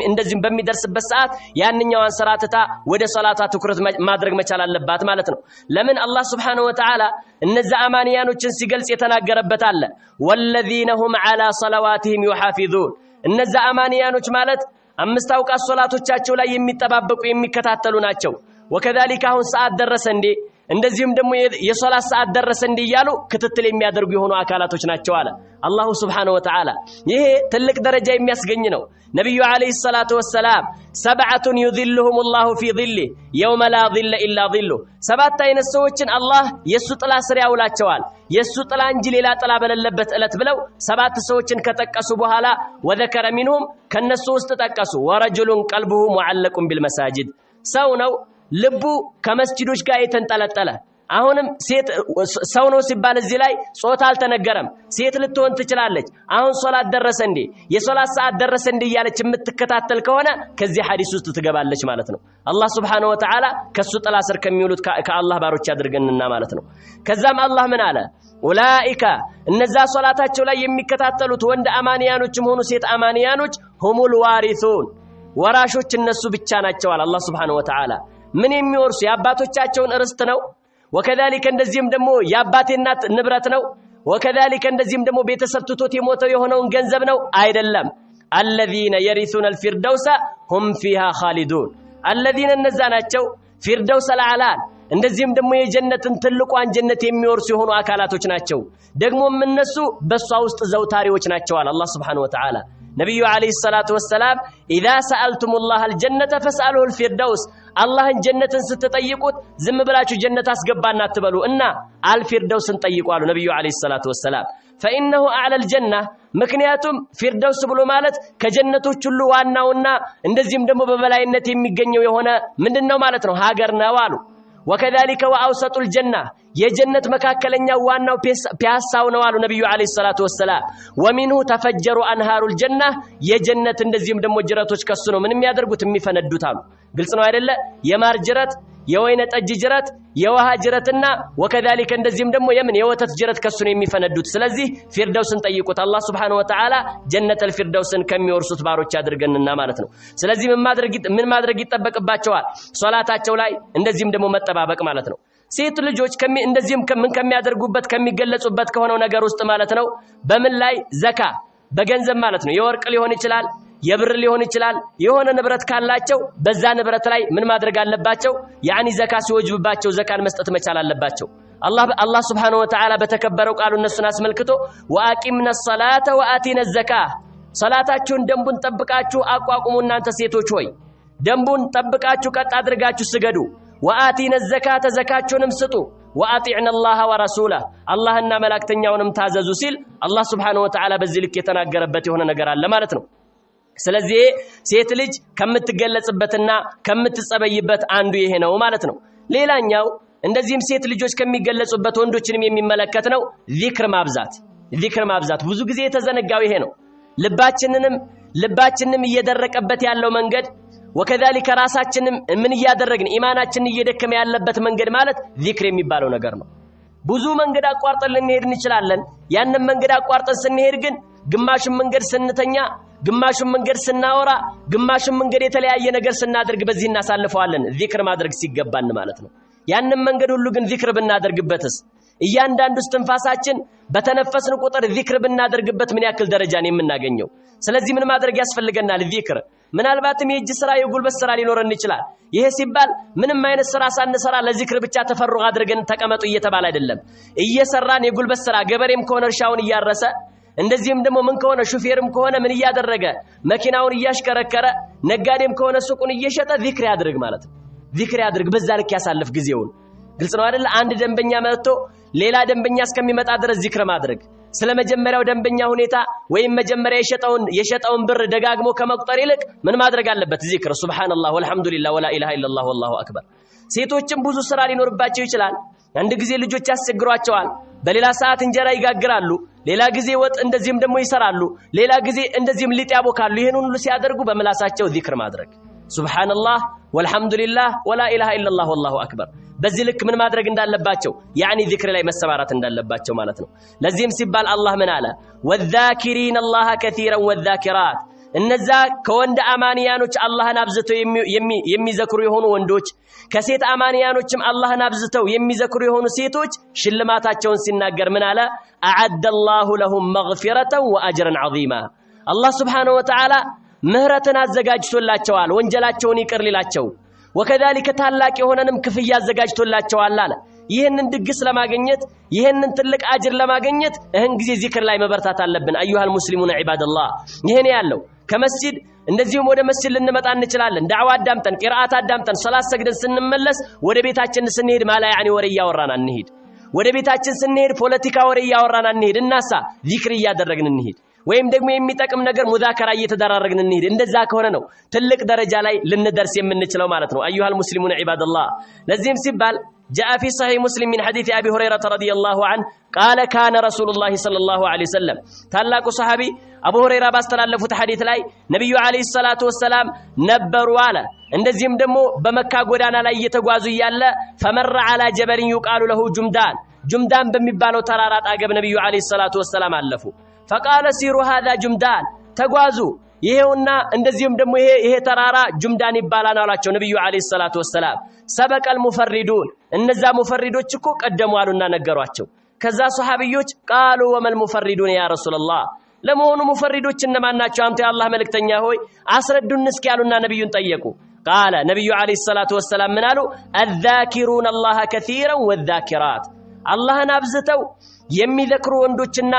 Speaker 1: እንደዚህም በሚደርስበት ሰዓት ያንኛዋን ሰራተታ ወደ ሶላቷ ትኩረት ማድረግ መቻል አለባት ማለት ነው ለምን አላህ Subhanahu Wa Ta'ala እነዛ አማንያኖችን ሲገልጽ የተናገረበት አለ ወለዚነ ሁም على صلواتهم يحافظون እነዛ አማንያኖች ማለት አምስት አውቃት ሶላቶቻቸው ላይ የሚጠባበቁ የሚከታተሉ ናቸው ወከذلك አሁን ሰዓት ደረሰ እንዴ እንደዚህም ደግሞ የሶላት ሰዓት ደረሰ እንዴ ይያሉ ክትትል የሚያደርጉ የሆኑ አካላቶች ናቸው አለ አላሁ Subhanahu Wa Ta'ala ይሄ ትልቅ ደረጃ የሚያስገኝ ነው ነብዩ አለይሂ ሰላቱ ወሰለም ሰብዓቱን يذلهم الله في ظله يوم لا ظل الا ظله ሰባት አይነት ሰዎችን አላህ የሱ ጥላ ስር ያውላቸዋል የሱ ጥላ እንጂ ሌላ ጥላ በሌለበት እለት ብለው ሰባት ሰዎችን ከጠቀሱ በኋላ وذكر منهم ከነሱ ውስጥ ጠቀሱ ورجل قلبه معلق بالمساجد ሰው ነው ልቡ ከመስጂዶች ጋር የተንጠለጠለ አሁንም ሴት ሰው ነው ሲባል እዚህ ላይ ጾታ አልተነገረም ሴት ልትሆን ትችላለች አሁን ሶላት ደረሰ እንዴ የሶላት ሰዓት ደረሰ እንዴ ያለች የምትከታተል ከሆነ ከዚህ ሐዲስ ውስጥ ትገባለች ማለት ነው አላህ Subhanahu Wa Ta'ala ከሱ ጥላ ስር ከሚውሉት ከአላህ ባሮች ያድርገንና ማለት ነው ከዛም አላህ ምን አለ ኡላኢካ እነዛ ሶላታቸው ላይ የሚከታተሉት ወንድ አማንያኖችም ሆኑ ሴት አማንያኖች ሁሙል ዋሪሱን ወራሾች እነሱ ብቻ ናቸው አለ አላህ Subhanahu Wa Ta'ala ምን የሚወርሱ ያባቶቻቸውን ርስት ነው ወከذلك እንደዚህም ደግሞ ያባቴናት ንብረት ነው ወከذلك እንደዚህም ደግሞ ቤተሰብ ትቶት የሞተው የሆነውን ገንዘብ ነው አይደለም الذين يرثون الفردوس هم فيها خالدون الذين ነዛናቸው ፊርደውስ አልዓላን እንደዚህም ደግሞ የጀነትን ትልቋን ጀነት የሚወርሱ የሆኑ አካላቶች ናቸው ደግሞም እነሱ በሷ ውስጥ ዘውታሪዎች ናቸው አለ አላህ Subhanahu Wa Ta'ala ነብዩ አለይሂ ሰላቱ ወሰለም اذا سالتم الله الجنه فاسالوه الفردوس አላህን ጀነትን ስትጠይቁት ዝም ብላችሁ ጀነት አስገባና አትበሉ እና አልፊርደውስን ጠይቁ አሉ ነብዩ አለይሂ ሰላቱ ወሰለም فانه اعلى الجنه ምክንያቱም ፊርደውስ ብሎ ማለት ከጀነቶች ሁሉ ዋናውና እንደዚህም ደግሞ በበላይነት የሚገኘው የሆነ ምንድነው ማለት ነው ሀገር ነው አሉ وكذلك واوسط الجنه የጀነት መካከለኛው ዋናው ፒያሳው ነው አሉ ነብዩ አለይሂ ሰላቱ ወሰለም ومنه تفجر انهار الجنه የጀነት እንደዚህም ደግሞ ጅረቶች ከሱ ነው ምንም ያደርጉት የሚፈነዱት አሉ ግልጽ ነው አይደለ የማር ጅረት የወይነ ጠጅ ጅረት የውሃ ጅረትና وكذلك እንደዚህም ደግሞ የምን የወተት ጅረት ከሱ ነው የሚፈነዱት ስለዚህ ፊርደውስን ጠይቁት አላህ Subhanahu Wa Ta'ala ጀነተል ፊርደውስን ከሚወርሱት ባሮች ያድርገንና ማለት ነው ስለዚህ ምን ማድረግ ይተበቅባቸዋል ሶላታቸው ላይ እንደዚህም ደግሞ መጠባበቅ ማለት ነው ሴት ልጆች እንደዚህም ምን ከሚያደርጉበት ከሚገለጹበት ከሆነው ነገር ውስጥ ማለት ነው በምን ላይ ዘካ በገንዘብ ማለት ነው የወርቅ ሊሆን ይችላል የብር ሊሆን ይችላል የሆነ ንብረት ካላቸው በዛ ንብረት ላይ ምን ማድረግ አለባቸው ያኒ ዘካ ሲወጅብባቸው ዘካን መስጠት መቻል አለባቸው አላህ Subhanahu Wa Ta'ala በተከበረው ቃሉ እነሱን አስመልክቶ ወአቂምና الصلاه ወአቲና الزكاه ሰላታችሁን ደንቡን ጠብቃችሁ አቋቁሙ እናንተ ሴቶች ሆይ ደንቡን ጠብቃችሁ ቀጥ አድርጋችሁ ስገዱ وآتينا الزكاة زكاتشونم سطو وأطيعنا الله ورسوله الله إن ملاكتنياونم تاززو سيل الله سبحانه وتعالى بزلك يتناقربتي هنا نقرال لمالتنا ስለዚህ ሴት ልጅ ከምትገለጽበትና ከምትጸበይበት አንዱ ይሄ ነው ማለት ነው። ሌላኛው እንደዚህም ሴት ልጆች ከሚገለጹበት ወንዶችንም የሚመለከት ነው ዚክር ማብዛት ብዙ ጊዜ የተዘነጋው ይሄ ነው። ልባችንንም እየደረቀበት ያለው መንገድ ወከዛሊከ ራሳችንም ምን እያደረግን ኢማናችንን እየደከመ ያለበት መንገድ ማለት ዚክር የሚባለው ነገር ነው። ብዙ መንገድ አቋርጠን ልንሄድ እንችላለን። ያንን መንገድ አቋርጠን ስንሄድ ግን ግማሹን መንገድ ስንተኛ፣ ግማሹን መንገድ ስናወራ፣ ግማሹን መንገድ የተለያየ ነገር ስናደርግ በዚህ እናሳልፈዋለን ዚክር ማድረግ ሲገባን ማለት ነው። ያንን መንገድ ሁሉ ግን ዚክር ብናደርግበትስ እያንዳንዱ እስትንፋሳችን በተነፈስን ቁጥር ዚክር ብናደርግበት ምን ያክል ደረጃ ነው የምናገኘው? ስለዚህ ምን ማድረግ ያስፈልገናል? ዚክር ምናልባትም የእጅ ስራ የጉልበት ስራ ሊኖረን ይችላል። ይሄ ሲባል ምንም አይነት ስራ ሳንሰራ ለዚክር ብቻ ተፈሩግ አድርገን ተቀመጡ እየተባለ አይደለም። እየሰራን የጉልበት ስራ ገበሬም ከሆነ እርሻውን እያረሰ እንደዚህም ደግሞ ምን ከሆነ ሹፌርም ከሆነ ምን እያደረገ መኪናውን እያሽከረከረ ነጋዴም ከሆነ ሱቁን እየሸጠ ዚክር ያድርግ ማለት ነው። ዚክር ያድርግ፣ በዛ ልክ ያሳልፍ ጊዜውን። ግልጽ ነው አይደል? አንድ ደንበኛ መጥቶ ሌላ ደንበኛ እስከሚመጣ ድረስ ዚክር ማድረግ ስለመጀመሪያው ደንበኛ ሁኔታ ወይም መጀመሪያ የሸጠውን ብር ደጋግሞ ከመቁጠር ይልቅ ምን ማድረግ አለበት? ዚክር ሱብሃንአላህ ወልሐምዱሊላህ ወላ ኢላሃ ኢላላህ ወላሁ አክበር። ሴቶችም ብዙ ስራ ሊኖርባቸው ይችላል። አንድ ጊዜ ልጆች ያስቸግሯቸዋል፣ በሌላ ሰዓት እንጀራ ይጋግራሉ፣ ሌላ ጊዜ ወጥ እንደዚህም ደግሞ ይሰራሉ፣ ሌላ ጊዜ እንደዚህም ሊጥ ያቦካሉ። ይሄን ሁሉ ሲያደርጉ በምላሳቸው ዚክር ማድረግ ሱብሃንአላህ ወልሐምዱሊላህ ወላ ኢላሃ ኢላላህ ወላሁ አክበር። በዚህ ልክ ምን ማድረግ እንዳለባቸው ያኒ ዚክር ላይ መሰማራት እንዳለባቸው ማለት ነው። ለዚህም ሲባል አላህ ምን አለ? ወዛኪሪን አላህ ከሲራን ወዛኪራት፣ እነዛ ከወንድ አማንያኖች አላህን አብዝተው የሚዘክሩ የሆኑ ወንዶች ከሴት አማንያኖችም አላህን አብዝተው የሚዘክሩ የሆኑ ሴቶች ሽልማታቸውን ሲናገር ምን አለ? አዓደላሁ ለሁም መግፊረተን ወአጅረን ዐዚማ። አላህ ሱብሓነሁ ወተዓላ ምህረትን አዘጋጅቶላቸዋል ወንጀላቸውን ይቅር ሊላቸው፣ ወከዛሊከ ታላቅ የሆነንም ክፍያ አዘጋጅቶላቸዋል አለ። ይህንን ድግስ ለማግኘት ይህንን ትልቅ አጅር ለማግኘት እህን ጊዜ ዚክር ላይ መበርታት አለብን። አዩሃል ሙስሊሙን ዒባደላህ፣ ይሄን ያለው ከመስጂድ እንደዚሁም ወደ መስጂድ ልንመጣ እንችላለን። ዳዕዋ አዳምጠን ቂርአት አዳምጠን ሰላት ሰግደን ስንመለስ ወደ ቤታችን ስንሄድ ማላ ያኒ ወሬ እያወራን አንሄድ። ወደ ቤታችን ስንሄድ ፖለቲካ ወሬ እያወራን አንሄድ። እናሳ ዚክር እያደረግን እንሄድ። ወይም ደግሞ የሚጠቅም ነገር ሙዛከራ እየተደራረግን እንሄድ። እንደዛ ከሆነ ነው ትልቅ ደረጃ ላይ ልንደርስ የምንችለው ማለት ነው። አዩሃል ሙስሊሙን ዒባደላህ። ለዚህም ሲባል جاء في صحيح مسلم من حديث أبي هريرة رضي الله عنه قال كان رسول الله صلى الله عليه وسلم ታላቁ صحابي أبو هريرة ባስተላለፉት ሐዲስ ላይ ነብዩ አለይሂ ሰላቱ ወሰላም ነበሩ አለ። እንደዚህም ደግሞ በመካ ጎዳና ላይ እየተጓዙ እያለ فمر على جبل يقال له ጁምዳን በሚባለው ተራራ አጠገብ ነብዩ አለይሂ ሰላቱ ወሰላም አለፉ። فقال سيروا هذا ጁምዳን፣ ተጓዙ ይሄውና እንደዚህም ደግሞ ይሄ ተራራ ጁምዳን ይባላል አላቸው ነብዩ አለይሂ ሰላቱ ወሰላም። ሰበቀል ሙፈሪዱን፣ እነዛ ሙፈሪዶች እኮ ቀደሙ አሉና ነገሯቸው። ከዛ ሱሐቢዮች ቃሉ ወመል ሙፈሪዱን ያ ረሱላህ፣ ለመሆኑ ሙፈሪዶች እነማን ናቸው አንተ የአላህ መልእክተኛ ሆይ አስረዱን እስኪ ያሉና ነብዩን ጠየቁ። ቃለ ነብዩ አለይሂ ሰላቱ ወሰላም ምን አሉ? አዛኪሩን አላህ ከሲራን ወዛኪራት፣ አላህን አብዝተው የሚዘክሩ ወንዶችና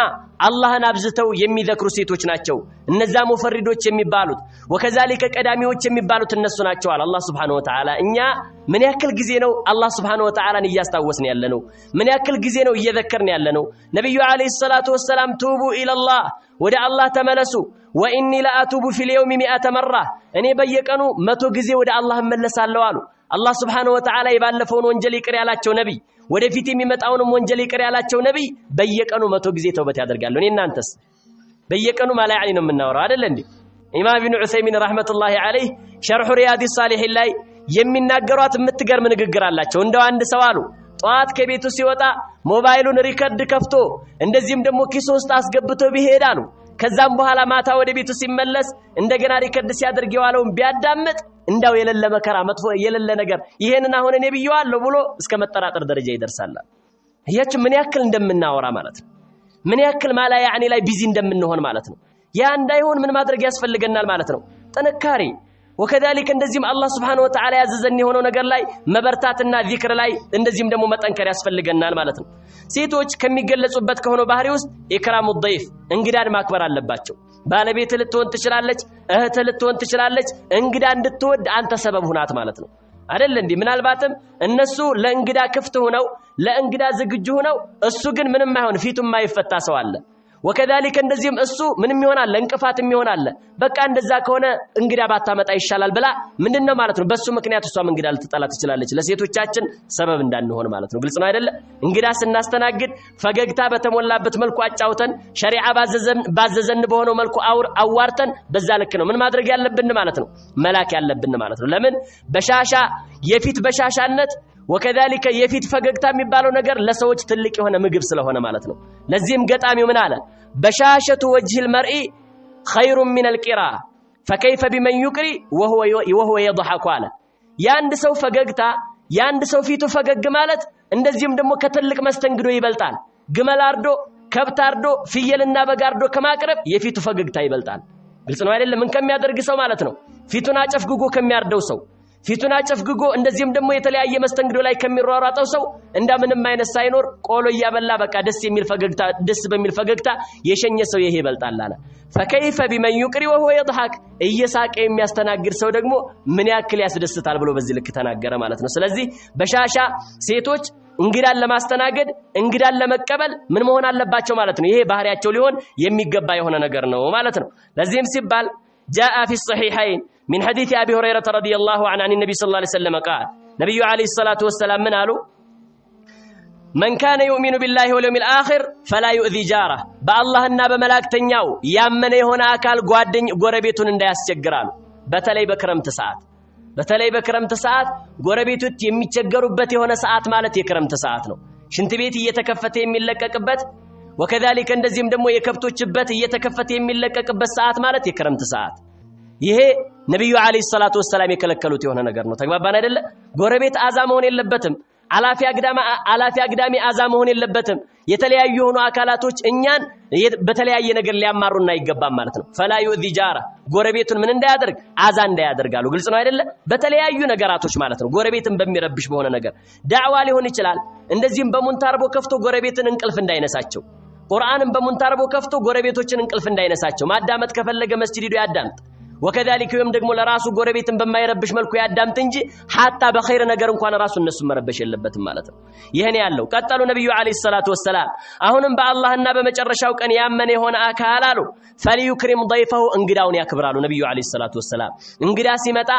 Speaker 1: አላህን አብዝተው የሚዘክሩ ሴቶች ናቸው እነዛ ሙፈሪዶች የሚባሉት። ወከዛሊከ ቀዳሚዎች የሚባሉት እነሱ ናቸው አለ አላህ Subhanahu Wa Ta'ala። እኛ ምን ያክል ጊዜ ነው አላህ Subhanahu Wa Ta'alaን እያስታወስን ያለነው? ምን ያክል ጊዜ ነው እየዘከርን ያለነው? ነብዩ አለይሂ ሰላቱ ወሰላም ቱቡ ኢላላህ፣ ወደ አላህ ተመለሱ። ወኢኒ ለአቱቡ ፊል የውሚ 100 መራ፣ እኔ በየቀኑ 100 ጊዜ ወደ አላህ እመለሳለሁ አሉ። አላህ Subhanahu Wa Ta'ala የባለፈውን ወንጀል ይቅር ያላቸው ነብይ፣ ወደፊት የሚመጣውንም ወንጀል ይቅር ያላቸው ነብይ በየቀኑ 100 ጊዜ ተውበት ያደርጋሉ። እኔ እናንተስ በየቀኑ ማላ ያኒ ነው የምናወራው አይደል እንዴ? ኢማም ኢብኑ ዑሰይሚን ረህመቱላሂ ዐለይሂ ሸርሑ ሪያዲስ ሳሊሒን ላይ የሚናገሯት የምትገርም ንግግር አላቸው። እንደው አንድ ሰው አሉ ጧት ከቤቱ ሲወጣ ሞባይሉን ሪከርድ ከፍቶ እንደዚህም ደግሞ ኪስ ውስጥ አስገብቶ ቢሄድ አሉ ከዛም በኋላ ማታ ወደ ቤቱ ሲመለስ እንደገና ሪከርድ ሲያደርግ የዋለውን ቢያዳምጥ እንዳው የሌለ መከራ መጥፎ የሌለ ነገር ይሄንን አሁን እኔ ብየዋለሁ ብሎ እስከ መጠራጠር ደረጃ ይደርሳል። ይሄች ምን ያክል እንደምናወራ ማለት ነው፣ ምን ያክል ማላ ያኒ ላይ ቢዚ እንደምንሆን ማለት ነው። ያ እንዳይሆን ምን ማድረግ ያስፈልገናል ማለት ነው? ጥንካሬ። ወከዛሊከ እንደዚህም አላህ Subhanahu Wa Ta'ala ያዘዘን የሆነው ነገር ላይ መበርታትና ዚክር ላይ እንደዚህም ደግሞ መጠንከር ያስፈልገናል ማለት ነው። ሴቶች ከሚገለጹበት ከሆነው ባህሪ ውስጥ ኢክራሙ ضيፍ፣ እንግዳን ማክበር አለባቸው። ባለቤት ልትሆን ትችላለች፣ እህት ልትሆን ትችላለች። እንግዳ እንድትወድ አንተ ሰበብ ሁናት ማለት ነው አይደል እንዴ? ምናልባትም እነሱ ለእንግዳ ክፍት ሆነው ለእንግዳ ዝግጁ ሆነው እሱ ግን ምንም አይሆን ፊቱም ማይፈታ ሰው አለ። ወከዛሊከ እንደዚህም እሱ ምንም ይሆናል እንቅፋትም ይሆናል በቃ እንደዛ ከሆነ እንግዳ ባታመጣ ይሻላል ብላ ምንድነው ማለት ነው በሱ ምክንያት እሷም እንግዳ ልትጠላ ትችላለች ለሴቶቻችን ሰበብ እንዳንሆን ማለት ነው ግልጽ ነው አይደለ እንግዳ ስናስተናግድ ፈገግታ በተሞላበት መልኩ አጫውተን ሸሪዓ ባዘዘን በሆነው መልኩ አዋርተን በዛ ልክ ነው ምን ማድረግ ያለብን ማለት ነው መላክ ያለብን ማለት ነው ለምን በሻሻ የፊት በሻሻነት ወከዛሊከ የፊት ፈገግታ የሚባለው ነገር ለሰዎች ትልቅ የሆነ ምግብ ስለሆነ ማለት ነው ለዚህም ገጣሚው ምን አለ በሻሸቱ ወጅህ المرء خير من القراء فكيف بمن يقري وهو يضحك አለ ያንድ ሰው ፈገግታ ያንድ ሰው ፊቱ ፈገግ ማለት እንደዚህም ደግሞ ከትልቅ መስተንግዶ ይበልጣል ግመል አርዶ ከብት አርዶ ፍየልና በግ አርዶ ከማቅረብ የፊቱ ፈገግታ ይበልጣል ግልጽ ነው አይደለም ምን ከሚያደርግ ሰው ማለት ነው ፊቱን አጨፍግጎ ከሚያርደው ሰው ፊቱን አጨፍግጎ እንደዚህም ደግሞ የተለያየ መስተንግዶ ላይ ከሚሯሯጠው ሰው እንደምንም አይነት ሳይኖር ቆሎ ያበላ በቃ ደስ በሚል ፈገግታ የሸኘ ሰው ይሄ ይበልጣል አለ فكيف بمن يقري وهو يضحك እየሳቀ የሚያስተናግድ ሰው ደግሞ ምን ያክል ያስደስታል ብሎ በዚህ ልክ ተናገረ ማለት ነው ስለዚህ በሻሻ ሴቶች እንግዳን ለማስተናገድ እንግዳን ለመቀበል ምን መሆን አለባቸው ማለት ነው ይሄ ባህሪያቸው ሊሆን የሚገባ የሆነ ነገር ነው ማለት ነው ለዚህም ሲባል جاء في الصحيحين من حديث أبي هريرة رضي الله عنه عن النبي صلى الله عليه وسلم قال نبي عليه الصلاة والسلام من قالوا من كان يؤمن بالله واليوم الآخر فلا يؤذي جاره بالله النبي ملاك تنياو يامن هنا أكال قربيتون اندى يسجران بتلي بكرمت ساعات قربيتو يميتشجروا هنا ساعات مالت يكرمت ساعات نو شنت بيتي يتكفت يملككبت وكذلك እንደዚህም ደግሞ የከብቶችበት እየተከፈተ የሚለቀቅበት ሰዓት ማለት የክረምት ሰዓት ይሄ ነብዩ አለይሂ ሰላቱ ወሰለም የከለከሉት የሆነ ነገር ነው ተግባባን አይደለ ጎረቤት አዛ መሆን የለበትም አላፊ አግዳሚ አዛ መሆን የለበትም የተለያዩ የሆኑ አካላቶች እኛን በተለያየ ነገር ሊያማሩና ይገባም ማለት ነው ፈላ يؤذي جاره ጎረቤቱን ምን እንዳያደርግ አዛ እንዳያደርጋሉ ግልጽ ነው አይደለ በተለያዩ ነገራቶች ማለት ነው ጎረቤትን በሚረብሽ በሆነ ነገር ዳዕዋ ሊሆን ይችላል እንደዚህም በሙንታርቦ ከፍቶ ጎረቤትን እንቅልፍ እንዳይነሳቸው ቁርአንን በሙንታርቦ ከፍቶ ጎረቤቶችን እንቅልፍ እንዳይነሳቸው ማዳመጥ ከፈለገ መስጂድ ሄዶ ያዳምጥ ወከዛሊከ ወይም ደግሞ ለራሱ ጎረቤትን በማይረብሽ መልኩ ያዳምጥ እንጂ hatta በخير ነገር እንኳን ራሱ እነሱ መረበሽ የለበትም ማለት ነው ይሄን ያለው ቀጠሉ ነብዩ አለይሂ ሰላቱ ወሰለም አሁንም በአላህና በመጨረሻው ቀን ያመነ የሆነ አካል አሉ فليكرم ضيفه እንግዳውን ያክብራሉ ነብዩ አለይሂ ሰላቱ ወሰለም እንግዳ ሲመጣ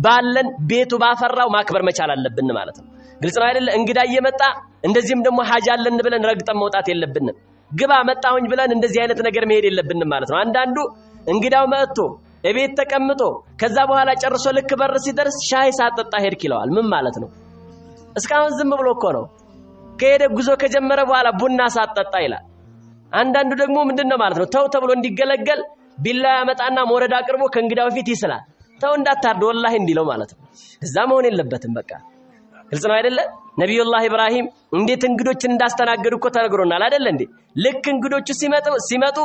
Speaker 1: ባለን ቤቱ ባፈራው ማክበር መቻል አለብን ማለት ነው ግልጽ ነው አይደል እንግዳ እየመጣ እንደዚህም ደግሞ ሐጃ አለን ብለን ረግጠን መውጣት የለብንም ግባ መጣሁኝ ብለን እንደዚህ አይነት ነገር መሄድ የለብንም ማለት ነው አንዳንዱ እንግዳው መጥቶ እቤት ተቀምጦ ከዛ በኋላ ጨርሶ ልክ በር ሲደርስ ሻይ ሳጠጣ ሄድክ ይለዋል ምን ማለት ነው እስካሁን ዝም ብሎ እኮ ነው ከሄደ ጉዞ ከጀመረ በኋላ ቡና ሳጠጣ ይላል አንዳንዱ ደግሞ ምንድነው ማለት ነው ተው ተብሎ እንዲገለገል ቢላ ያመጣና ሞረዳ አቅርቦ ከእንግዳው ፊት ይስላል ተው እንዳታርድ ወላሂ እንዲለው ማለት ነው እዛ መሆን የለበትም በቃ ግልጽ ነው አይደለ ነብዩላህ ኢብራሂም እንዴት እንግዶችን እንዳስተናገዱ እኮ ተነግሮናል አይደለ እንዴ ልክ እንግዶቹ ሲመጡ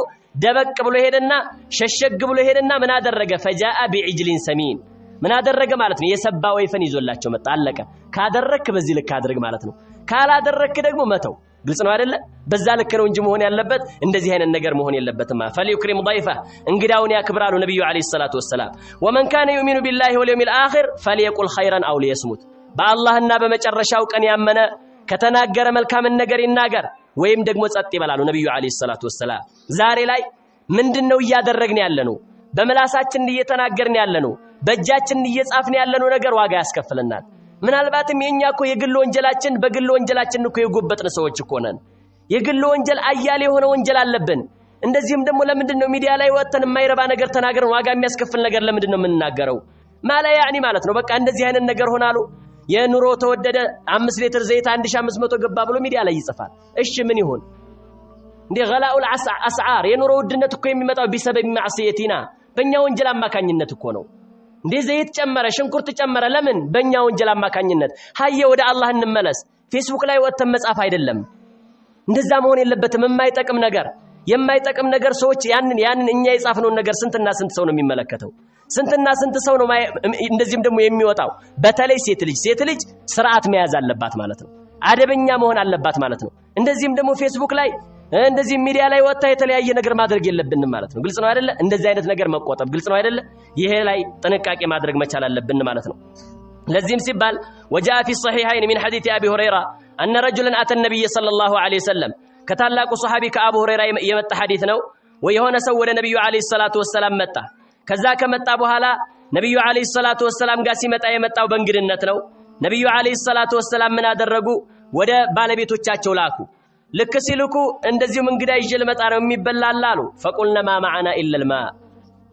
Speaker 1: ደበቅ ብሎ ሄደና ሸሸግ ብሎ ሄደና ምን አደረገ ፈጃአ ቢዕጅሊን ሰሚን ምን አደረገ ማለት ነው የሰባ ወይፈን ይዞላቸው መጣ አለቀ ካደረክ በዚህ ልክ አድርግ ማለት ነው ካላደረክ ደግሞ መተው ግልጽ ነው አይደለ በዛ ልክ ነው እንጂ መሆን ያለበት እንደዚህ አይነት ነገር መሆን የለበትም فليكرم ضيفه እንግዳውን ያክብራሉ ነብዩ አለይሂ ሰላቱ ወሰለም ومن كان يؤمن بالله واليوم الآخر فليقل خيرا أو ليصمت በአላህና በመጨረሻው ቀን ያመነ ከተናገረ መልካም ነገር ይናገር ወይም ደግሞ ጸጥ ይበላሉ ነብዩ አለይሂ ሰላቱ ወሰለም ዛሬ ላይ ምንድነው ያደረግን ያለነው በመላሳችን እየተናገርን ያለነው በእጃችን እየጻፍን ያለነው ነገር ዋጋ ያስከፍለናል ምናልባትም የኛኮ የግል ወንጀላችን በግል ወንጀላችን እኮ የጎበጥን ሰዎች እኮ ነን የግል ወንጀል አያሌ የሆነ ወንጀል አለብን እንደዚህም ደግሞ ለምንድነው ሚዲያ ላይ ወጥተን የማይረባ ነገር ተናገርን ዋጋ የሚያስከፍል ነገር ለምንድነው የምንናገረው ማላ ያኒ ማለት ነው በቃ እንደዚህ አይነት ነገር ሆናሉ የኑሮ ተወደደ 5 ሊትር ዘይት 1500 ገባ ብሎ ሚዲያ ላይ ይጽፋል እሺ ምን ይሁን እንደ ገላኡል አስዓር የኑሮ ውድነት እኮ የሚመጣው ቢሰበብ ማዕሲየቲና በእኛ ወንጀል አማካኝነት እኮ ነው እንደ ዘይት ጨመረ ሽንኩርት ጨመረ ለምን በእኛ ወንጀል አማካኝነት ሀየ ወደ አላህ እንመለስ ፌስቡክ ላይ ወጥተን መጻፍ አይደለም እንደዛ መሆን የለበትም የማይጠቅም ነገር ሰዎች ያንን እኛ የጻፍነውን ነገር ስንትና ስንት ሰው ነው የሚመለከተው ስንትና ስንት ሰው ነው እንደዚህም ደግሞ የሚወጣው በተለይ ሴት ልጅ ስርዓት መያዝ አለባት ማለት ነው አደበኛ መሆን አለባት ማለት ነው እንደዚህም ደግሞ ፌስቡክ ላይ እንደዚህ ሚዲያ ላይ ወጣ የተለያየ ነገር ማድረግ የለብንም ማለት ነው ግልጽ ነው አይደለ እንደዚህ አይነት ነገር መቆጠብ ግልጽ ነው አይደለ ይሄ ላይ ጥንቃቄ ማድረግ መቻል አለብን ማለት ነው ለዚህም ሲባል وجاء في الصحيحين من حديث ابي هريره ان رجلا اتى النبي صلى الله عليه وسلم ከታላቁ ሱሐቢ ከአቡ ሁረይራ የመጣ ሐዲስ ነው። ወየሆነ ሰው ወደ ነብዩ አለይሂ ሰላቱ ወሰላም መጣ። ከዛ ከመጣ በኋላ ነብዩ አለይሂ ሰላቱ ወሰላም ጋር ሲመጣ የመጣው በእንግድነት ነው። ነብዩ አለይሂ ሰላቱ ወሰላም ምን አደረጉ? ወደ ባለቤቶቻቸው ላኩ። ልክ ሲልኩ እንደዚሁም እንግዳ ይዤ ልመጣ ነው የሚበላል አሉ። ፈቁልነ ማ ማዕና ኢለል ማ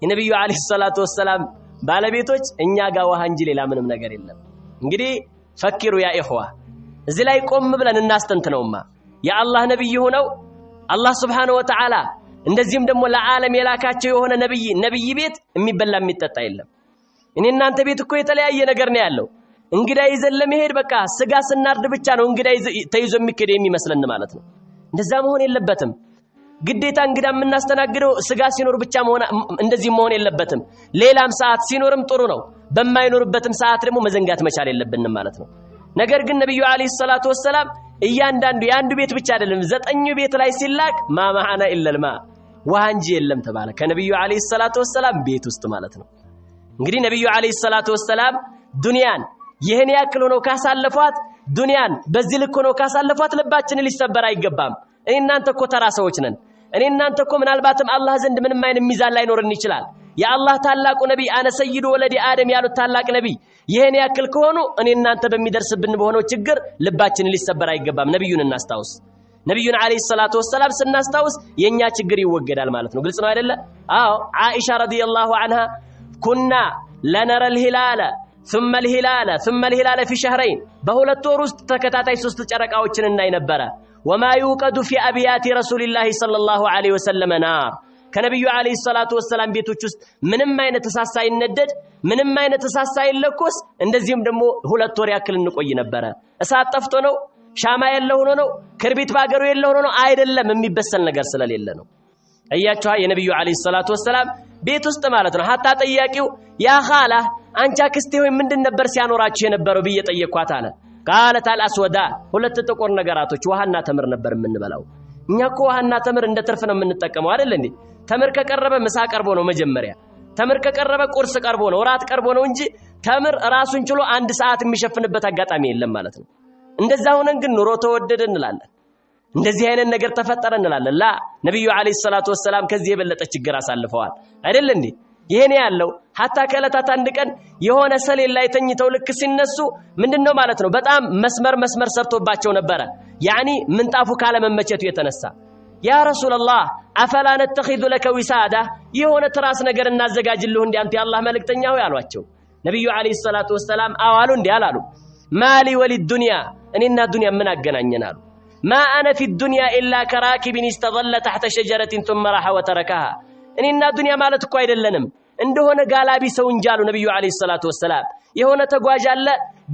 Speaker 1: የነብዩ አለይሂ ሰላቱ ወሰላም ባለቤቶች እኛ ጋር ውሃ እንጂ ሌላ ምንም ነገር የለም። እንግዲህ ፈኪሩ ያ ኢኽዋ እዚህ ላይ ቆም ብለን እናስተንትነውማ የአላህ ነብይ ሆነው አላህ Subhanahu Wa Ta'ala እንደዚህም ደግሞ ለዓለም የላካቸው የሆነ ነብይ ቤት የሚበላ የሚጠጣ የለም። እኔ እናንተ ቤት እኮ የተለያየ ነገር ነው ያለው። እንግዳ ይዘን ለመሄድ በቃ ስጋ ስናርድ ብቻ ነው እንግዳ ተይዞ የሚከደ የሚመስለን ማለት ነው። እንደዛ መሆን የለበትም። ግዴታ እንግዳ የምናስተናግደው ስጋ ሲኖር ብቻ እንደዚህ መሆን የለበትም። ሌላም ሰዓት ሲኖርም ጥሩ ነው። በማይኖርበትም ሰዓት ደግሞ መዘንጋት መቻል የለብንም ማለት ነው። ነገር ግን ነብዩ አለይሂ ሰላቱ ወሰላም እያንዳንዱ የአንዱ ቤት ብቻ አይደለም 9 ቤት ላይ ሲላክ ማማሃና ኢለልማ ውሃ እንጂ የለም ተባለ። ከነብዩ አለይሂ ሰላቱ ወሰላም ቤት ውስጥ ማለት ነው። እንግዲህ ነብዩ አለይሂ ሰላቱ ወሰላም ዱንያን ይሄን ያክል ሆኖ ካሳለፏት ዱንያን በዚህ ልክ ሆኖ ካሳለፏት ልባችን ሊሰበር አይገባም። እኔ እናንተ እኮ ተራ ሰዎች ነን። እኔ እናንተ እኮ ምናልባትም አላህ ዘንድ ምንም አይነት ሚዛን ላይኖርን ይችላል። የአላህ ታላቁ ነብይ አነ ሰይዱ ወለዲ አደም ያሉት ታላቅ ነብይ ይሄን ያክል ከሆኑ እኔ እናንተ በሚደርስብን በሆነው ችግር ልባችን ሊሰበር አይገባም። ነብዩን እናስታውስ። ነብዩን አለይሂ ሰላቱ ወሰላም ስናስታውስ የኛ ችግር ይወገዳል ማለት ነው። ግልጽ ነው አይደለ? አዎ አይሻ ረዲየላሁ ዐንሃ ኩና ለነረ الهلال ثم الهلال ثم الهلال في شهرين በሁለት ወር ውስጥ ተከታታይ 3 ጨረቃዎችን እናይ ነበር። وما يوقد في ابيات رسول الله صلى الله عليه وسلم نار ከነብዩ አለይሂ ሰላቱ ወሰላም ቤቶች ውስጥ ምንም አይነት እሳት ሳይነደድ ምንም አይነት እሳት ሳይለኮስ እንደዚህም ደግሞ 2 ወር ያክል እንቆይ ነበር። እሳት ጠፍቶ ነው? ሻማ የለው ሆኖ ነው? ክርቢት ባገሩ የለው ሆኖ ነው? አይደለም፣ የሚበሰል ነገር ስለሌለ ነው። አያችሁ የነብዩ አለይሂ ሰላቱ ወሰላም ቤት ውስጥ ማለት ነው። ሐታ ጠያቂው ያ ኻላ አንቺ አክስቴ ሆይ ምንድን ነበር ሲያኖራችሁ የነበረው ብዬ ጠየቅኳት አለ። ቃለት አልአስወዳ 2 ጥቁር ነገራቶች ውሃና ተምር ነበር የምንበላው። እኛ እኮ ውሃና ተምር እንደ ትርፍ ነው የምንጠቀመው አይደል እንዴ? ተምር ከቀረበ ምሳ ቀርቦ ነው መጀመሪያ። ተምር ከቀረበ ቁርስ ቀርቦ ነው፣ እራት ቀርቦ ነው እንጂ ተምር ራሱን ችሎ 1 ሰዓት የሚሸፍንበት አጋጣሚ የለም ማለት ነው። እንደዛ ሆነን ግን ኑሮ ተወደደ እንላለን። እንደዚህ አይነት ነገር ተፈጠረ እንላለን። ላ ነብዩ አለይሂ ሰላቱ ወሰላም ከዚህ የበለጠ ችግር አሳልፈዋል አይደል እንዴ? ይሄን ያለው ሐታ ከዕለታት አንድ ቀን የሆነ ሰሌን ላይ ተኝተው ልክ ሲነሱ ምንድነው ማለት ነው በጣም መስመር ሰርቶባቸው ነበረ። ያኒ ምንጣፉ ካለ መመቸቱ የተነሳ ያ ረሱላህ አፈላ ነተኺዙ ለከ ዊሳዳ የሆነ ትራስ ነገር እናዘጋጅልህ እንዴ አንተ የአላህ መልእክተኛ ሆይ አሏቸው። ነብዩ አለይሂ ሰላቱ ወሰላም አዋሉ እንዴ አላሉ። ማሊ ወሊዱንያ እኔና ዱንያ ምን አገናኘን አሉ። ማ አነ ፊ ዱንያ ኢላ ከራኪብን استظل تحت شجرة ثم راح وتركها እኔና ዱንያ ማለት እኮ አይደለንም እንደሆነ ጋላቢ ሰው እንጂ አሉ ነብዩ አለይሂ ሰላቱ ወሰላም። የሆነ ተጓዥ አለ